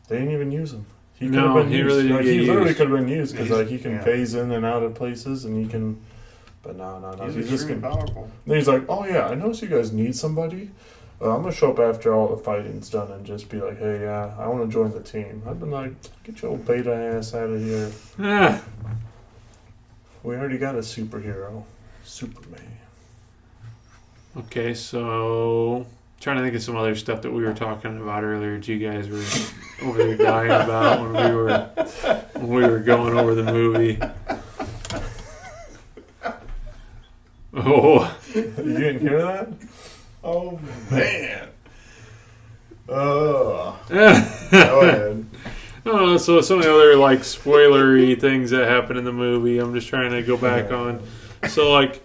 S2: They didn't even use him. He could have been used.
S1: Really didn't
S2: he literally
S1: used.
S2: could have been used because like he can
S3: Yeah.
S2: phase in and out of places and he can. But no.
S3: He's
S2: just
S3: extremely powerful.
S2: Then he's like, oh yeah, I noticed you guys need somebody. I'm gonna show up after all the fighting's done and just be like, hey, yeah, I want to join the team. I've been like, get your old beta ass out of here.
S1: Ah.
S2: We already got a superhero, Superman.
S1: Okay, so trying to think of some other stuff that we were talking about earlier that you guys were over there dying about when we were going over the movie. Oh,
S2: You didn't hear that?
S3: Oh man. Oh. Go
S1: oh,
S3: ahead.
S1: so some of the other like spoilery things that happen in the movie. I'm just trying to go back on. So like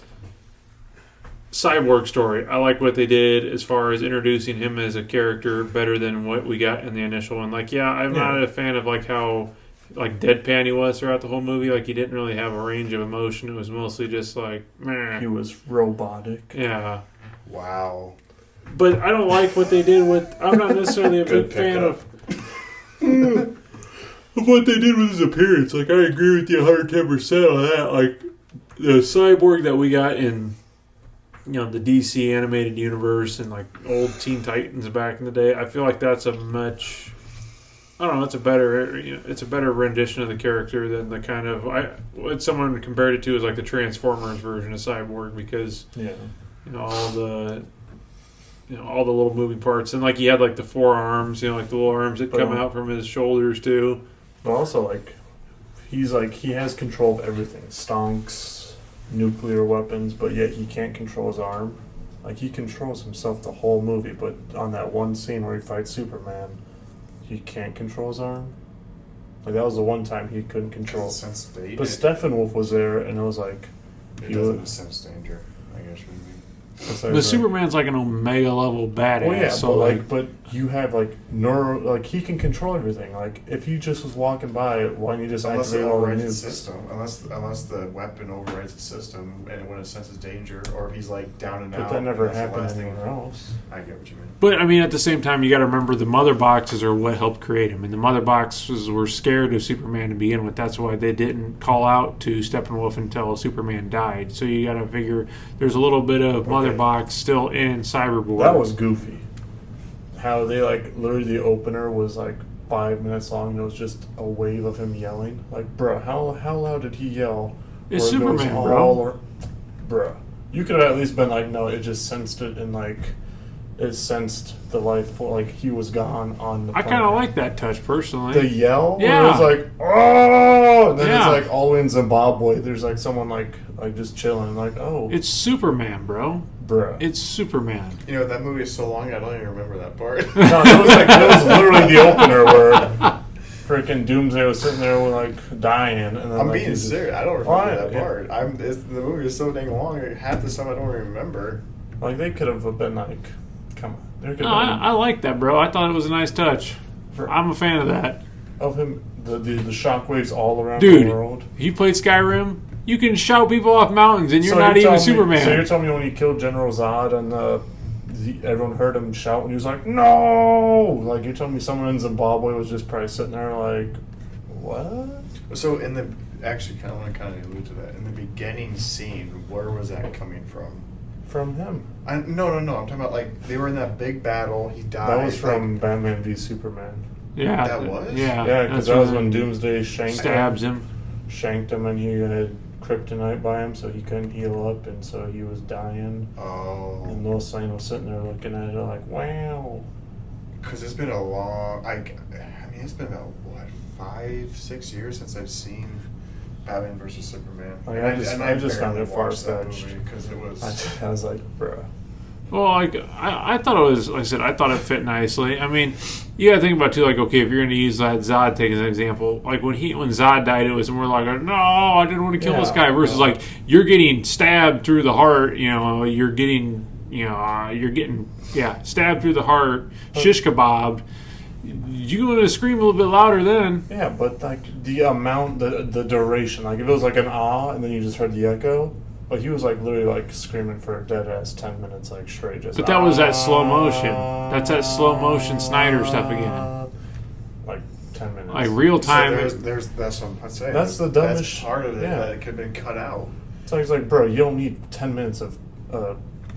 S1: Cyborg story. I like what they did as far as introducing him as a character better than what we got in the initial one. Like, yeah, I'm not a fan of like how like deadpan he was throughout the whole movie. Like he didn't really have a range of emotion. It was mostly just like, meh.
S2: He was robotic.
S1: Yeah.
S3: Wow.
S1: But I don't like what they did with. I'm not necessarily a
S3: Good
S1: big fan
S3: pickup.
S1: of what they did with his appearance. Like I agree with you 110% on that. Like the cyborg that we got in, you know, the DC animated universe and like old Teen Titans back in the day. I feel like that's a much. I don't know. It's a better. It's a better rendition of the character than the kind of. What someone compared it to is like the Transformers version of Cyborg because all the little moving parts and like he had like the forearms, like the little arms that come out from his shoulders too.
S2: But also like he has control of everything. Stonks, nuclear weapons, but yet he can't control his arm. Like he controls himself the whole movie, but on that one scene where he fights Superman, he can't control his arm. Like that was the one time he couldn't control.
S3: Sense danger.
S2: But Steppenwolf was there, and it was like
S3: He doesn't sense danger, I guess.
S1: But Superman's like an Omega level badass.
S2: Well, yeah,
S1: so
S2: but you have he can control everything. Like if he just was walking by, why don't you just
S3: Unless it
S2: activate all the
S3: overrides the
S2: nukes?
S3: system, unless the weapon overrides the system, and when it senses danger, or if he's like down and out.
S2: But that never
S3: and that's the
S2: happened
S3: last thing-
S2: anywhere else.
S3: I get what you mean.
S1: But I mean, at the same time, you got to remember the mother boxes are what helped create him, and the mother boxes were scared of Superman to begin with. That's why they didn't call out to Steppenwolf until Superman died. So you got to figure there's a little bit of mother box still in Cyborg.
S2: That was goofy. How they literally the opener was 5 minutes long and it was just a wave of him yelling. Like, bruh, how loud did he yell?
S1: It's
S2: Where it goes
S1: Superman,
S2: bruh. You could have at least been no, it just sensed it and it sensed the life for he was gone on the
S1: I
S2: planet.
S1: kind of like that touch personally.
S2: The yell?
S1: Yeah.
S2: Where it was oh! And then
S1: Yeah.
S2: it's all in Zimbabwe. There's someone just chilling. Oh.
S1: It's Superman, bro.
S2: Bruh.
S1: It's Superman.
S3: You know, that movie is so long, I don't even remember that part.
S2: No, that was literally the opener where freaking Doomsday was sitting there dying. And then,
S3: I'm being serious. I don't remember that
S2: yeah.
S3: part. The movie is so dang long. Half the stuff I don't remember.
S2: They could have been come on. There could
S1: No,
S2: have been
S1: I like that, bro. I thought it was a nice touch. I'm a fan of that.
S2: of him, the shockwaves all around
S1: Dude,
S2: the world.
S1: you played Skyrim? You can shout people off mountains, and you're
S2: So
S1: not
S2: you're
S1: even
S2: telling me-
S1: Superman.
S2: So you're telling me when he killed General Zod and everyone heard him shout and he was like, no! You're telling me someone in Zimbabwe was just probably sitting there what?
S3: So actually, kind of want to allude to that. In the beginning scene, where was that coming from?
S2: from him.
S3: No. I'm talking about like they were in that big battle. He died.
S2: That was from Batman v Superman.
S1: Yeah,
S3: That was?
S1: Yeah,
S2: Yeah, because that was when Doomsday
S1: stabs him.
S2: Shanked him, and he had kryptonite by him, so he couldn't heal up, and so he was dying.
S3: Oh.
S2: And Lois Lane was sitting there looking at it like, wow.
S3: Because it's been a long. I mean, it's been about what 5-6 years since I've seen Batman versus Superman.
S2: Like, I just found it far-fetched
S3: because it was.
S2: I was like, bruh.
S1: Well, like I thought it was, like I said, I thought it fit nicely. I mean, you gotta think about too, like, okay, if you're gonna use that Zod take as an example, like when Zod died, it was more like, no, I didn't want to kill this guy, versus like you're getting stabbed through the heart, you're getting stabbed through the heart, shish kebabbed. You're going to scream a little bit louder then.
S2: Yeah, but like the amount, the duration, like if it was like an and then you just heard the echo. But he was like literally like screaming for a dead ass 10 minutes like straight. Just.
S1: But that was that slow motion. That's that slow motion Snyder stuff again.
S2: Like 10 minutes.
S1: Like real time.
S3: So that's what I'm saying.
S2: That's the dumbest.
S3: That's part of it that it could have been cut out.
S2: So he's like, bro, you don't need 10 minutes of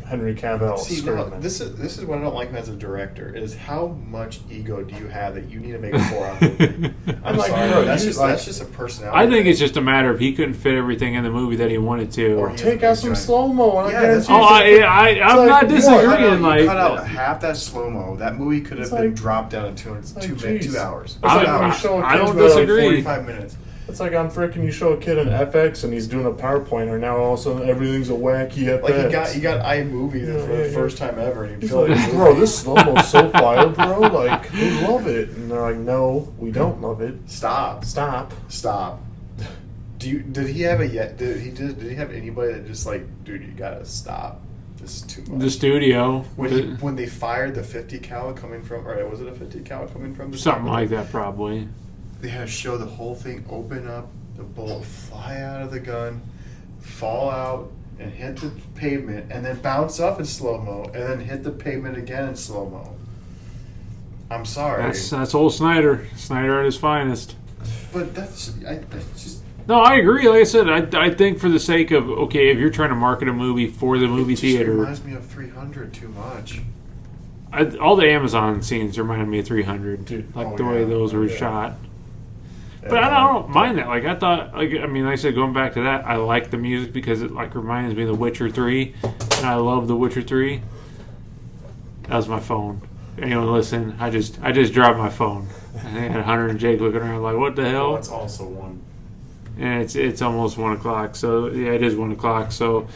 S2: Henry Cavill screaming.
S3: No, this is what I don't like as a director is how much ego do you have that you need to make a 4-hour movie? I'm
S2: like,
S3: sorry,
S2: bro,
S3: that's just a personality.
S1: I think it's just a matter of he couldn't fit everything in the movie that he wanted to.
S2: Or take out some slow-mo.
S1: I'm not disagreeing.
S3: Like, cut out half that slow-mo. That movie could have been dropped down to 2 hours.
S1: I don't disagree.
S3: 45 minutes.
S2: It's like I'm freaking. You show a kid an FX and he's doing a PowerPoint, or now all of a sudden everything's a wacky FX.
S3: Like he got iMovie for the first time ever, and
S2: he's like, bro, this slow mo's so fire, bro. Like we love it, and they're like, no, we don't love it.
S3: Stop. Did he have Did he have anybody that just like, dude, you gotta stop. This is too much.
S1: The studio
S3: when they fired the 50 cal coming from, or was it a 50 cal coming from?
S1: Something like that, probably.
S3: They had to show the whole thing open up, the bullet fly out of the gun, fall out, and hit the pavement, and then bounce up in slow-mo, and then hit the pavement again in slow-mo. I'm sorry.
S1: That's old Snyder. Snyder at his finest.
S3: But that's just...
S1: No, I agree. Like I said, I think for the sake of, okay, if you're trying to market a movie for the movie theater...
S3: It reminds me of 300 too much.
S1: All the Amazon scenes remind me of 300.
S2: Dude.
S1: Like the way those were shot. But I don't mind that. Like I thought, like I said, going back to that, I like the music because it like reminds me of The Witcher 3, and I love The Witcher 3. That was my phone. Anyone listen? I just dropped my phone. I had Hunter and Jake looking around like, what the hell?
S3: Oh, it's also 1.
S1: And it's almost 1 o'clock. So yeah, it is 1 o'clock. So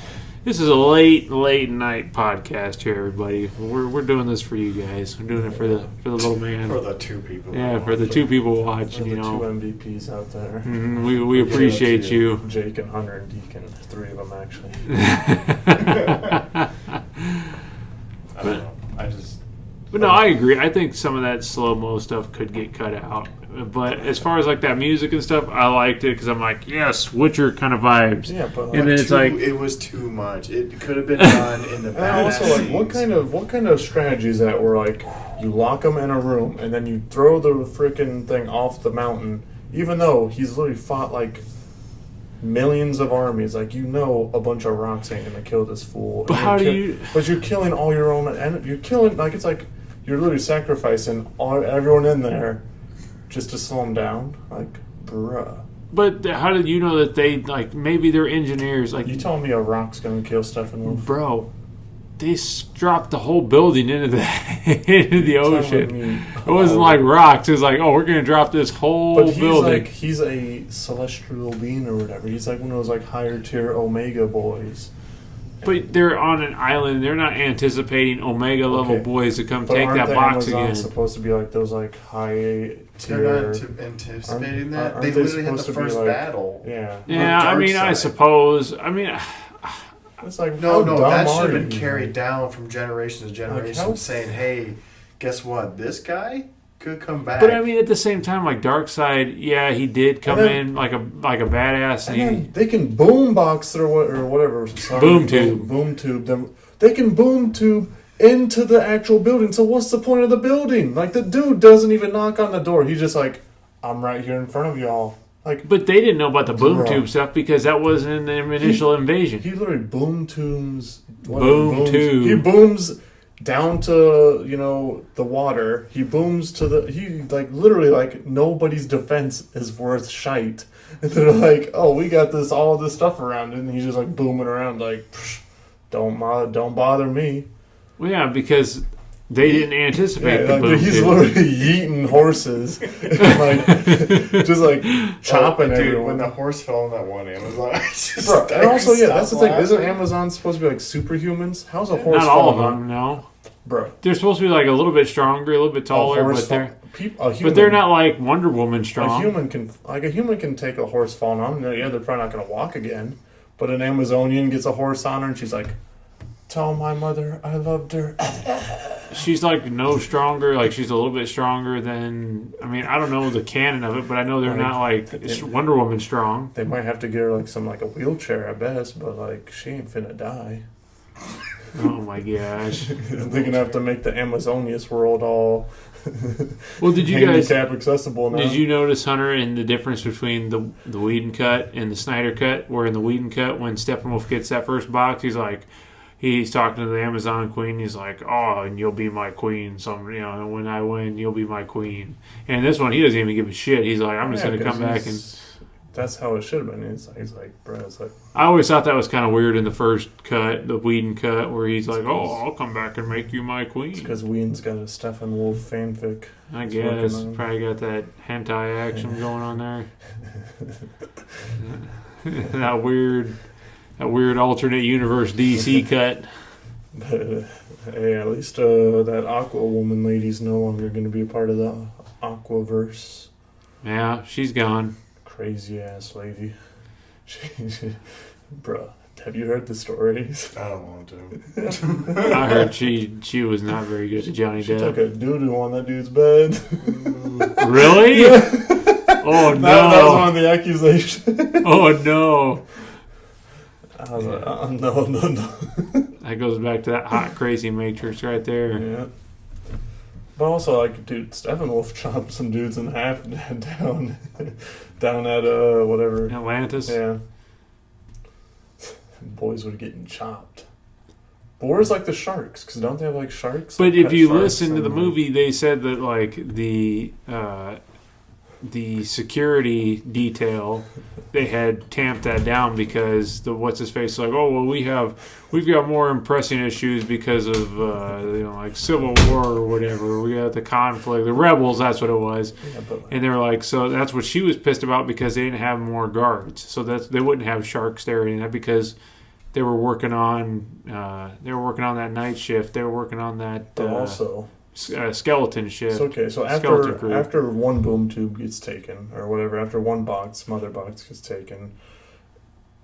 S1: this is a late night podcast here, everybody. We're doing this for you guys. We're doing it for the little man.
S3: For the 2 people.
S1: Yeah, for the 2 people watching.
S2: For the 2 MVPs out there.
S1: Mm-hmm. We appreciate you.
S2: Jake and Hunter and Deacon, 3 of them actually.
S3: I don't know.
S1: But no, I agree. I think some of that slow-mo stuff could get cut out. But as far as like that music and stuff, I liked it because I'm like, yes, Witcher kind of vibes.
S2: Yeah, but
S1: and then it's like
S3: it was too much. It could have been done in the.
S2: And also, like, what kind of strategy is that? Where like you lock them in a room and then you throw the freaking thing off the mountain, even though he's literally fought like millions of armies. Like a bunch of rocks ain't gonna kill this fool.
S1: But how do you?
S2: But you're killing all your own, and you're killing it's like you're literally sacrificing everyone in there. Just to slow them down? Like, bruh.
S1: But how did you know that they, like, maybe they're engineers? Like,
S2: you telling me a rock's gonna kill Steppenwolf?
S1: Bro, they dropped the whole building into the ocean. It wasn't like rocks. It was like, oh, we're gonna drop this whole building.
S2: Like, he's a celestial being or whatever. He's like one of those like higher tier Omega boys.
S1: But they're on an island. They're not anticipating Omega level boys to come take that box again.
S2: Supposed to be like those like high tier.
S3: They're not anticipating that. They literally had the first battle.
S2: Yeah.
S1: Yeah. I mean, I suppose. I mean,
S2: it's like
S3: no. That should have been carried down from generation to generation, saying, "Hey, guess what? This guy could come back."
S1: But I mean, at the same time, like Darkseid, yeah, he did come in like a badass.
S2: And they can boombox or whatever. Sorry,
S1: boom tube.
S2: Boom tube them. They can boom tube into the actual building. So what's the point of the building? Like the dude doesn't even knock on the door. He's just like, I'm right here in front of y'all. Like,
S1: but they didn't know about the boom tube stuff because that wasn't in the initial invasion.
S2: He literally boom tubes
S1: Boom too.
S2: He booms down to, the water. He booms to he literally nobody's defense is worth shite. And they're like, oh, we got all this stuff around it, and he's just booming around don't bother me.
S1: Well, yeah, because they didn't anticipate the boom.
S2: He's literally yeeting horses, just chopping everyone.
S3: When the horse fell on that one Amazon,
S2: and also, that's the thing. Isn't Amazon supposed to be superhumans? How's a horse?
S1: Not all of them, no.
S2: Bro,
S1: they're supposed to be a little bit stronger, a little bit taller, but they're not like Wonder Woman strong.
S2: A human can take a horse falling on them. Yeah, they're probably not going to walk again. But an Amazonian gets a horse on her, and she's like, "Tell my mother I loved her."
S1: She's no stronger. She's a little bit stronger than. I mean, I don't know the canon of it, but I know they're not Wonder Woman strong.
S2: They might have to get her a wheelchair at best, but she ain't finna die.
S1: Oh my gosh!
S2: They're gonna have to make the Amazonius world all
S1: well. Did you guys
S2: handicap accessible now?
S1: Did you notice, Hunter, in the difference between the Whedon cut and the Snyder cut? Where in the Whedon cut, when Steppenwolf gets that first box, he's talking to the Amazon Queen. He's like, "Oh, and you'll be my queen. When I win, you'll be my queen." And this one, he doesn't even give a shit. He's like, "I'm just gonna come back and."
S2: That's how it should have been. He's like, bro. It's like
S1: I always thought that was kind of weird in the first cut, the Whedon cut, where he's like, "Oh, I'll come back and make you my queen."
S2: Because Whedon's got a Steppenwolf fanfic.
S1: I guess probably got that hentai action going on there. that weird alternate universe DC cut.
S2: But, hey, at least that Aqua Woman lady's no longer going to be a part of the Aquaverse.
S1: Yeah, she's gone.
S2: Crazy ass lady. Bruh, have you heard the stories?
S3: I don't want to.
S1: I heard she was not very good to Johnny
S2: She
S1: Depp.
S2: took a doo-doo on that dude's bed.
S1: Really? Oh no!
S2: That was one of the accusations.
S1: Oh no!
S2: I was like, no.
S1: That goes back to that hot, crazy Matrix right there.
S2: Yeah. But also, dude, Steppenwolf chopped some dudes in half down at whatever
S1: Atlantis.
S2: Yeah, boys were getting chopped. But where's the sharks? Because don't they have sharks?
S1: But if you listen to the movie, they said that the security detail, they had tamped that down because the what's his face we've got more pressing issues because of Civil War or whatever. We got the conflict, the rebels. That's what it was. Yeah, and they were so that's what she was pissed about because they didn't have more guards. So they wouldn't have sharks there or anything because they were working on that night shift. They were working on that.
S2: But also.
S1: Skeleton shift.
S2: So after one boom tube gets taken or whatever, after one mother box gets taken,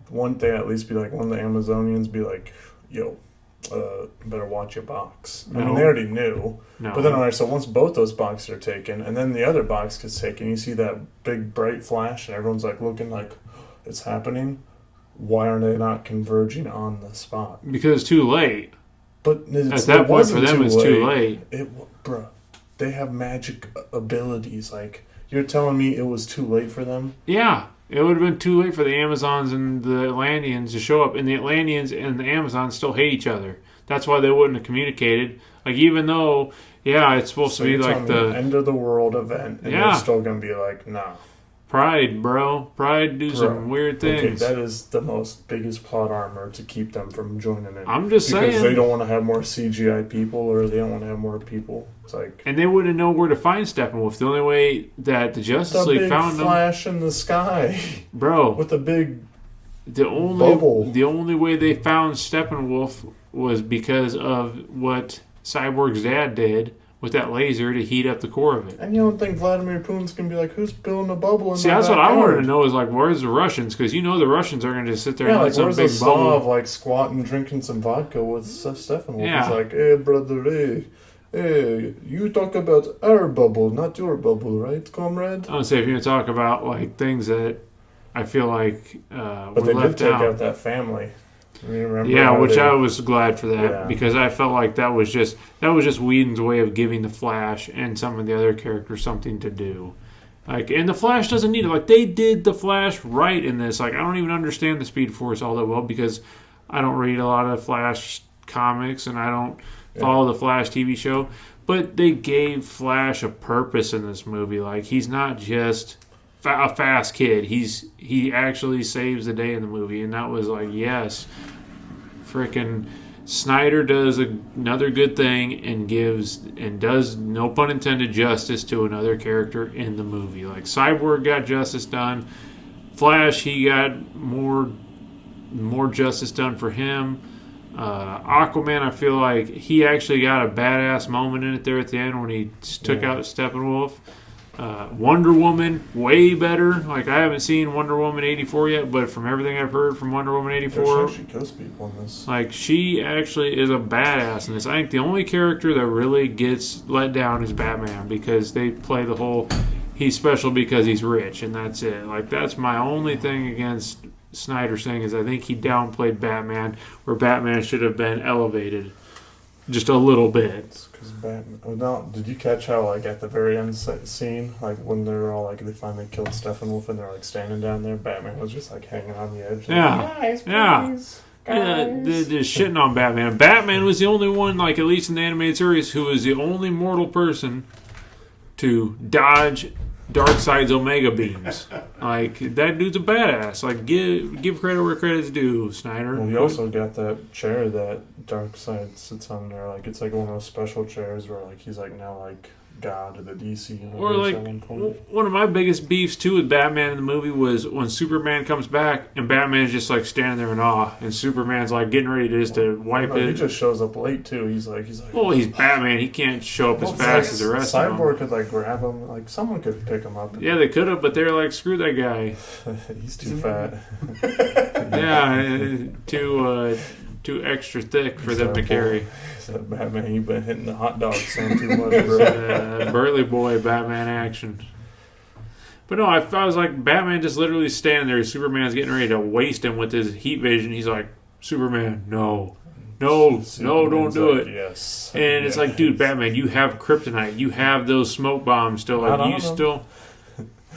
S2: one thing at least be one of the Amazonians be yo, better watch your box.
S1: No.
S2: I mean, they already knew.
S1: No.
S2: But then, alright, so once both those boxes are taken, and then the other box gets taken, you see that big bright flash, and everyone's looking it's happening. Why are they not converging on the spot?
S1: Because it's too late.
S2: But
S1: at that point, for them, it's too late.
S2: Bruh, they have magic abilities. You're telling me it was too late for them?
S1: Yeah, it would have been too late for the Amazons and the Atlanteans to show up. And the Atlanteans and the Amazons still hate each other. That's why they wouldn't have communicated. Even though, it's supposed to be the
S2: end of the world event, and they're still going to be nah.
S1: Pride, bro. Pride do some weird things.
S2: Okay, that is the biggest plot armor to keep them from joining in.
S1: I'm just saying.
S2: Because they don't want to have more CGI people, or they don't want to have more people. It's
S1: and they wouldn't know where to find Steppenwolf. The only way that the Justice League found them...
S2: flash in the sky.
S1: Bro.
S2: With a big
S1: bubble. The only way they found Steppenwolf was because of what Cyborg's dad did with that laser to heat up the core of it.
S2: And you don't think Vladimir Putin's going to be who's building a bubble in
S1: See, that's what I wanted to know is, where's the Russians? Because the Russians are going to just sit there and have some big bubble.
S2: Where's the squatting, drinking some vodka with Steppenwolf?
S1: Yeah.
S2: He's hey, brother, hey, you talk about our bubble, not your bubble, right, comrade?
S1: I would say if you're going to talk about, things that I feel
S2: but they did take out that family.
S1: Which I was glad for that because I felt like that was just Whedon's way of giving the Flash and some of the other characters something to do. And the Flash doesn't need it. They did the Flash right in this. I don't even understand the Speed Force all that well because I don't read a lot of Flash comics, and I don't follow the Flash TV show. But they gave Flash a purpose in this movie. Like, he's not just a fast kid. He actually saves the day in the movie, and that was like, yes, freaking Snyder does another good thing and does, no pun intended, justice to another character in the movie. Like, Cyborg got justice done. Flash, he got more justice done for him. Aquaman, I feel like he actually got a badass moment in it there at the end when he took out Steppenwolf. Wonder Woman, way better. Like, I haven't seen Wonder Woman 84 yet, but from everything I've heard from Wonder Woman 84,
S2: she kills people in this.
S1: like, she actually is a badass in this. I think the only character that really gets let down is Batman, because they play the whole he's special because he's rich, and that's it. Like, that's my only thing against Snyder saying is I think he downplayed Batman, where Batman should have been elevated just a little bit.
S2: Because Batman. Oh, no, did you catch how, like, at the very end scene, like, when they're all, like, they finally killed Steppenwolf and they're, like, standing down there, Batman was just, like, hanging on the edge.
S1: Yeah.
S2: Like, guys, please.
S1: Yeah,
S2: Guys.
S1: they're shitting on Batman. Batman was the only one, like, at least in the animated series, who was the only mortal person to dodge Darkseid's Omega beams. Like, that dude's a badass. Like, give credit where credit's due, Snyder.
S2: Well, you also got that chair that Darkseid sits on there. Like, it's like one of those special chairs where, like, he's like now like God of the DC universe.
S1: Or, like,
S2: at one point.
S1: one of my biggest beefs, too, with Batman in the movie was when Superman comes back and Batman's just, like, standing there in awe, and Superman's, like, getting ready to just to wipe it.
S2: He just shows up late, too. He's like.
S1: Well, he's Batman. He can't show up as fast as the rest of them.
S2: Cyborg could, like, grab him. Like, someone could pick him up.
S1: Yeah, they could have, but they're like, screw that guy.
S2: He's too fat.
S1: Yeah, too extra thick for them to carry.
S2: Said Batman, you've been hitting the hot dog stand too much, bro.
S1: Burly boy Batman action. But no, I was like, Batman just literally standing there. Superman's getting ready to waste him with his heat vision. He's like, Superman, no, don't do
S2: like,
S1: it.
S2: Yes.
S1: And it's like, dude, Batman, you have kryptonite. You have those smoke bombs still. Like, you still.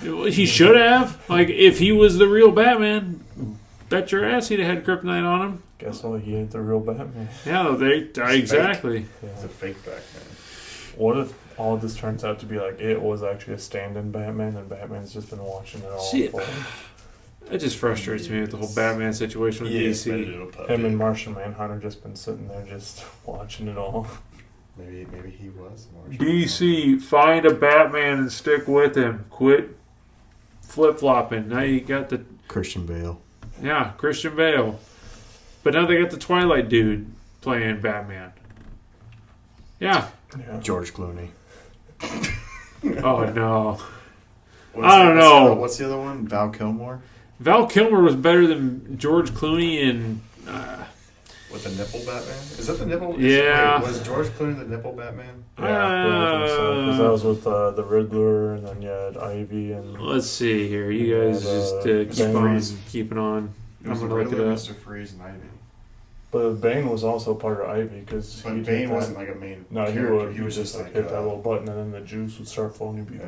S1: He should have. Like, if he was the real Batman, bet your ass he'd have had kryptonite on him.
S2: Guess what? He ain't the real Batman.
S1: Yeah, exactly.
S3: It's a fake Batman.
S2: What if all of this turns out to be like it was actually a stand-in Batman, and Batman's just been watching it all?
S1: See, it just frustrates me with the whole Batman situation with DC.
S2: Him and Martian Manhunter just been sitting there just watching it all.
S3: Maybe he was Martian.
S1: DC, find a Batman and stick with him. Quit flip-flopping. Now you got the
S3: Christian Bale.
S1: Yeah, Christian Bale. But now they got the Twilight dude playing Batman. Yeah.
S3: George Clooney.
S1: Oh, no. I don't know.
S3: What's the other one? Val Kilmer?
S1: Val Kilmer was better than George Clooney in...
S3: With the nipple Batman? Is that the nipple?
S1: Yeah.
S3: Was George Clooney the nipple Batman?
S2: Yeah, because that was with the Riddler, and then you had Ivy, and...
S1: Let's see here. You guys just keeping on. I'm going to look it up.
S3: Mr. Freeze and Ivy.
S2: But Bane was also part of Ivy, because...
S3: But Bane wasn't like a main character.
S2: He was just like hit that little button, and then the juice would start flowing people.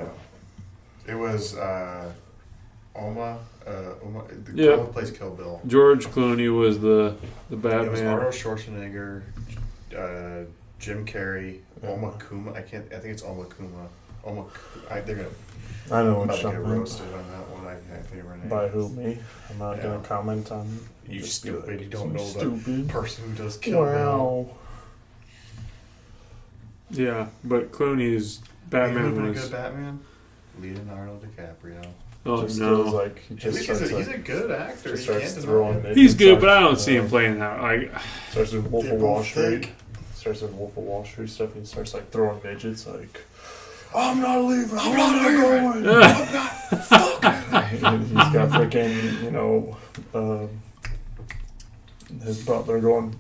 S3: Yeah. It was Oma. The guy who plays Kill Bill.
S1: George Clooney was the Batman.
S3: It was Arnold Schwarzenegger, Jim Carrey, Oma Kuma. I think it's Oma Kuma. They're gonna.
S2: I know
S3: I'm
S2: what
S3: about to
S2: you're
S3: get roasted on that one. I can't think of her name.
S2: By who? Me? I'm not gonna comment on.
S3: You stupid!
S2: Like,
S3: you don't know
S2: stupid
S3: the person who does Kill Bill.
S1: Yeah, but Clooney is Batman.
S3: You know, good Batman. Leonardo DiCaprio.
S1: Oh
S2: just
S1: no!
S2: Like,
S3: he's a good actor.
S1: He's good, but I don't see him playing that. Like,
S2: starts with Wolf of Wall Street. Starts with Wolf of Wall Street stuff. And he starts like throwing midgets. Like, I'm not leaving. I'm not going. I'm not fucking. He's got freaking, his butler going.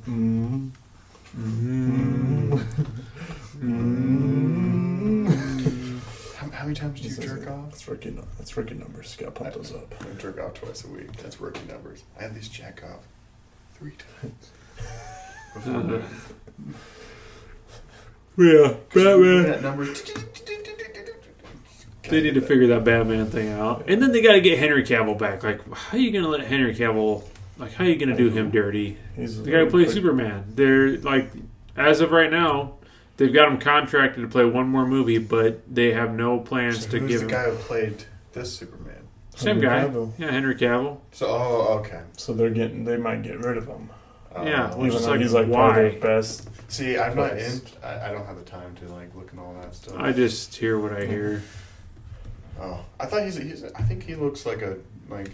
S3: How many times do you jerk off?
S2: That's rookie numbers. You gotta pump those up.
S3: I jerk off twice a week. That's rookie numbers. I at least jack off 3 times.
S1: Yeah, Batman.
S3: That number.
S1: They need to figure that Batman thing out. And then they got to get Henry Cavill back. Like, how are you going to let Henry Cavill Like, how are you going to do him dirty?
S2: He's
S1: The guy who plays Superman. They're like, as of right now, they've got him contracted to play one more movie, but they have no plans
S3: So
S1: to
S3: who's
S1: give
S3: the
S1: him.
S3: guy who played this Superman?
S1: Same
S2: Henry
S1: guy.
S2: Cavill.
S1: Yeah, Henry Cavill.
S3: So, okay.
S2: So they might get rid of him.
S1: Yeah,
S3: Uh,
S1: which
S2: Even
S1: is
S2: though
S1: like,
S2: he's like
S1: why?
S2: probably their best.
S3: See, I'm not in.
S2: Best.
S3: I don't have the time to like look at all that stuff.
S1: I just hear what I hear.
S3: Oh, I thought he's. I think he looks like a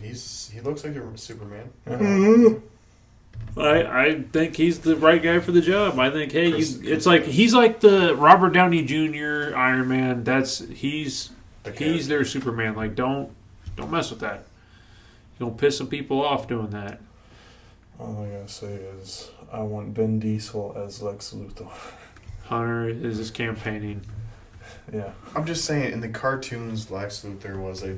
S3: he looks like a Superman.
S1: I think he's the right guy for the job. I think, hey,
S3: Chris-
S1: it's like he's like the Robert Downey Jr. Iron Man. He's their Superman. Like, don't mess with that. You'll piss some people off doing that.
S2: All I gotta say is I want Ben Diesel as Lex Luthor.
S1: Hunter is just campaigning.
S2: Yeah.
S3: I'm just saying, in the cartoons, Lex Luthor was a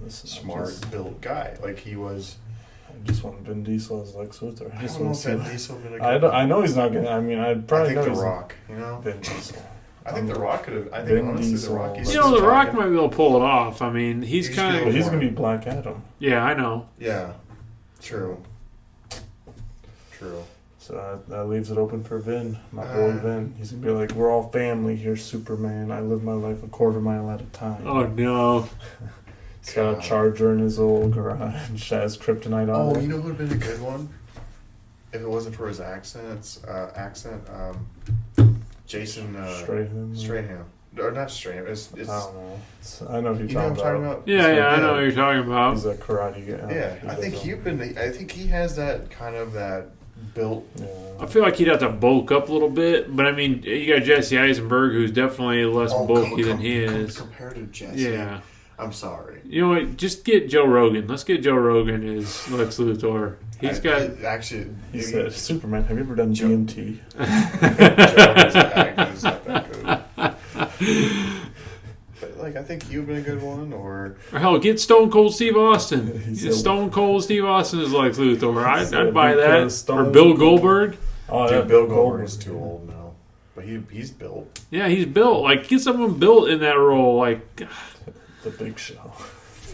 S3: smart, built guy. Like he was.
S2: I just want Ben Diesel as Lex Luthor.
S3: I
S2: just
S3: don't know
S2: want
S3: if
S2: to see.
S3: Ben Diesel would have.
S2: I know he's not gonna. I mean, I'd probably
S3: I
S2: know
S3: think The
S2: he's
S3: Rock. You know.
S2: Ben Diesel.
S3: I think The Rock could have. I think
S2: Ben
S3: honestly,
S2: Diesel.
S3: The Rock.
S2: You
S3: He's
S1: You know, The
S3: just
S1: Rock
S3: talking.
S1: might be able to pull it off. I mean, he's
S3: He's
S1: kind
S3: good.
S1: of.
S2: He's gonna be Black Adam.
S1: Yeah, I know.
S3: Yeah. True. True.
S2: So that leaves it open for Vin, my boy Vin. He's gonna be like, "We're all family here, Superman. I live my life a quarter mile at a time."
S1: Oh no.
S2: He's got a Charger in his old garage. Has kryptonite on
S3: Oh,
S2: it.
S3: you know who would have been a good one? If it wasn't for his accent, Jason Strahan. Or not Strahan. It's
S2: I don't know. I know who you're
S3: you know what I'm
S2: talking
S3: talking
S2: about.
S3: about?
S1: Yeah, I know what you're talking about.
S2: He's a karate guy.
S3: Yeah,
S2: He
S3: I
S2: does
S3: think I think he has that kind of that built.
S2: Yeah.
S1: I feel like he'd have to bulk up a little bit, but I mean, you got Jesse Eisenberg, who's definitely less bulky than he is.
S3: Compared to Jesse.
S1: Yeah.
S3: I'm sorry.
S1: You know what? Just get Joe Rogan. Let's get Joe Rogan as Lex Luthor. He's got.
S3: Actually.
S2: He said, "Superman, have you ever done
S3: Joe-
S2: GMT?"
S3: Joe is not that good. But like, I think you've been a good one, or
S1: Or hell, get Stone Cold Steve Austin.
S2: He
S1: Get
S2: said-
S1: Stone Cold Steve Austin as Lex Luthor. I'd
S2: said
S1: buy that.
S2: because
S1: Or
S2: Stone-
S1: Bill Goldberg.
S2: Oh,
S3: dude,
S2: yeah,
S3: Bill Goldberg is too old now, but he's built.
S1: Yeah, he's built. Like, get someone built in that role. Like,
S2: The Big Show.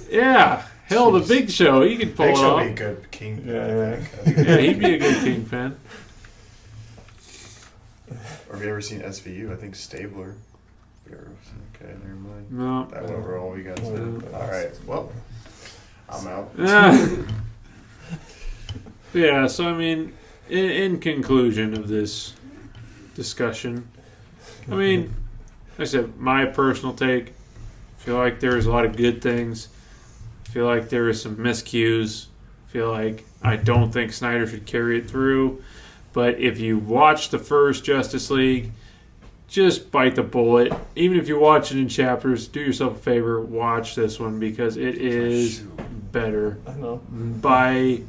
S1: yeah. Hell,
S2: Jeez.
S1: the Big Show. He could pull
S3: Big
S1: it
S3: Show
S1: off.
S3: would be a good king.
S2: Yeah,
S3: I think.
S1: Yeah, he'd be a good kingpin.
S3: Or have you ever seen SVU? I think Stabler. Okay, never mind.
S1: No.
S3: That went over all we got to say. All right. Well, I'm out.
S1: Yeah, so I mean, in conclusion of this discussion, I mean, like I said, my personal take, I feel like there's a lot of good things. I feel like there is some miscues. I feel like I don't think Snyder should carry it through. But if you watch the first Justice League, just bite the bullet. Even if you watch it in chapters, do yourself a favor, watch this one because it is better
S2: I know.
S1: by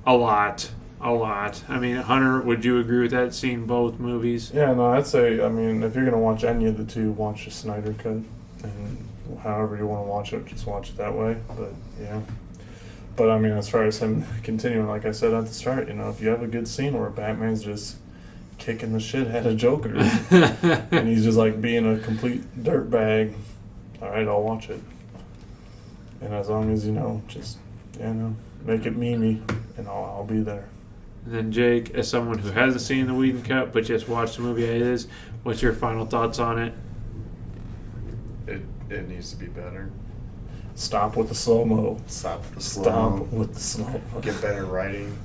S1: a lot. A lot. I mean, Hunter, would you agree with that, seeing both movies?
S2: Yeah, no, I'd say, I mean, if you're going to watch any of the two, watch the Snyder Cut. And however you want to watch it, just watch it that way. But, yeah. But, I mean, as far as him continuing, like I said at the start, you know, if you have a good scene where Batman's just kicking the shit out of Joker and he's just, like, being a complete dirtbag, all right, I'll watch it. And as long as, you know, just, make it memey, and I'll be there.
S1: And then Jake, as someone who hasn't seen the Whedon Cut but just watched the movie as is, what's your final thoughts on it?
S3: It needs to be better.
S2: Stop with the slow-mo.
S3: Stop the slow.
S2: Stop with the slow-mo.
S3: Get better writing.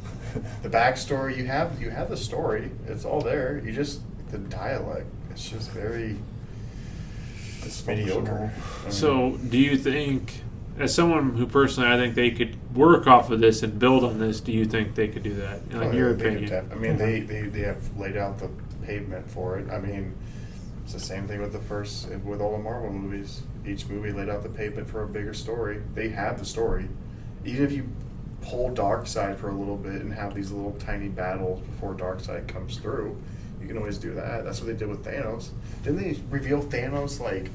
S3: The backstory you have the story. It's all there. You just the dialect. It's just very mediocre.
S1: So, do you think, as someone who personally, I think they could work off of this and build on this, do you think they could do that? In your opinion?
S3: I mean, they have laid out the pavement for it. I mean, it's the same thing with all the Marvel movies. Each movie laid out the pavement for a bigger story. They have the story. Even if you pull Darkseid for a little bit and have these little tiny battles before Darkseid comes through, you can always do that. That's what they did with Thanos. Didn't they reveal Thanos like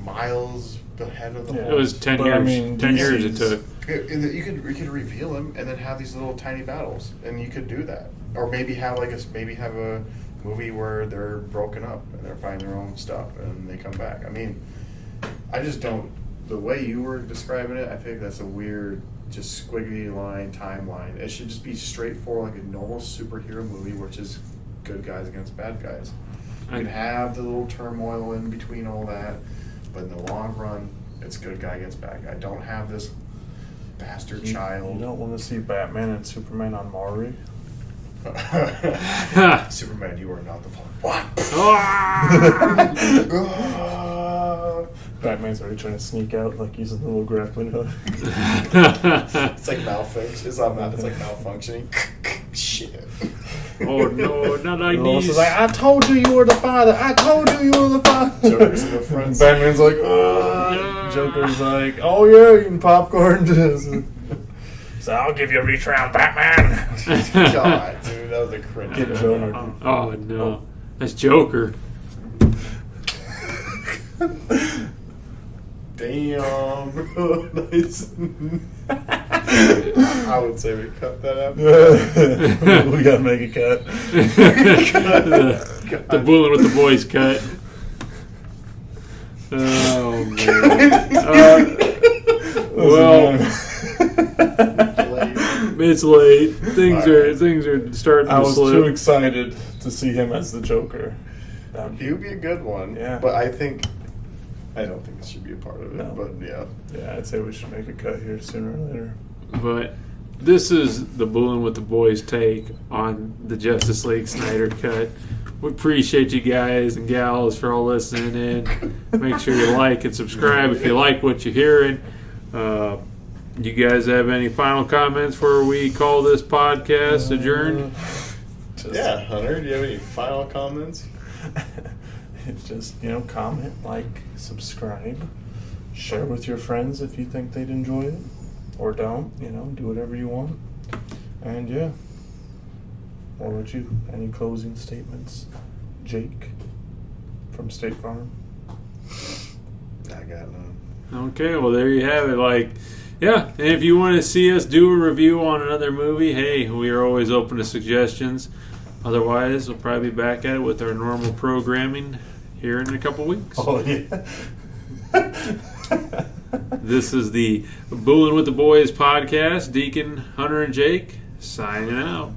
S3: miles ahead of the
S2: Yeah.
S1: It was 10
S2: But,
S1: years.
S2: I mean,
S1: 10 years it
S2: DC's
S1: took.
S3: You could reveal him and then have these little tiny battles, and you could do that, or maybe have a movie where they're broken up and they're fighting their own stuff and they come back. I mean, I just don't. The way you were describing it, I think that's a weird just squiggly line, timeline. It should just be straightforward, like a normal superhero movie, which is good guys against bad guys. You can have the little turmoil in between all that, but in the long run, it's good guy against bad guy. Don't have this bastard child.
S2: You don't want to see Batman and Superman on Maury.
S3: Superman, you are not the father. What?
S2: Batman's already trying to sneak out like he's in the little grappling hook.
S3: It's like malfunction. It's like malfunctioning. Shit.
S1: Oh no, not like
S2: Lois
S1: these.
S2: is like, I told you you were the father. I told you you were the father.
S3: Joker's in the front.
S2: Batman's like, oh. Joker's like, oh yeah, eating popcorn. So I'll give you a reach around, Batman.
S3: God, dude, that was a cringe.
S2: Get Jonah.
S1: Oh no, that's Joker.
S3: Damn, bro. Nice. I would say we cut that out.
S2: We gotta make a cut.
S1: the Boolin with the boys cut. Oh man. Well, it's late. Things are starting
S2: I
S1: to
S2: was
S1: slip.
S2: too excited to see him as the Joker.
S3: He would be a good one.
S2: Yeah.
S3: But I don't think this should be a part of it.
S2: No.
S3: But yeah.
S2: Yeah, I'd say we should make a cut here sooner or later.
S1: But this is the Boolin with the boys take on the Justice League Snyder Cut. We appreciate you guys and gals for all listening in. Make sure you like and subscribe if you like what you're hearing. You guys have any final comments before we call this podcast adjourned?
S3: Yeah, Hunter, do you have any final comments?
S2: It's just, comment, like, subscribe, share with your friends if you think they'd enjoy it, or don't, do whatever you want. And yeah, what about you? Any closing statements? Jake from State Farm?
S3: I got none.
S1: Okay, well there you have it. And if you want to see us do a review on another movie, hey, we are always open to suggestions. Otherwise, we'll probably be back at it with our normal programming here in a couple weeks.
S2: Oh, yeah.
S1: This is the Boolin with the Boys podcast. Deacon, Hunter, and Jake signing out.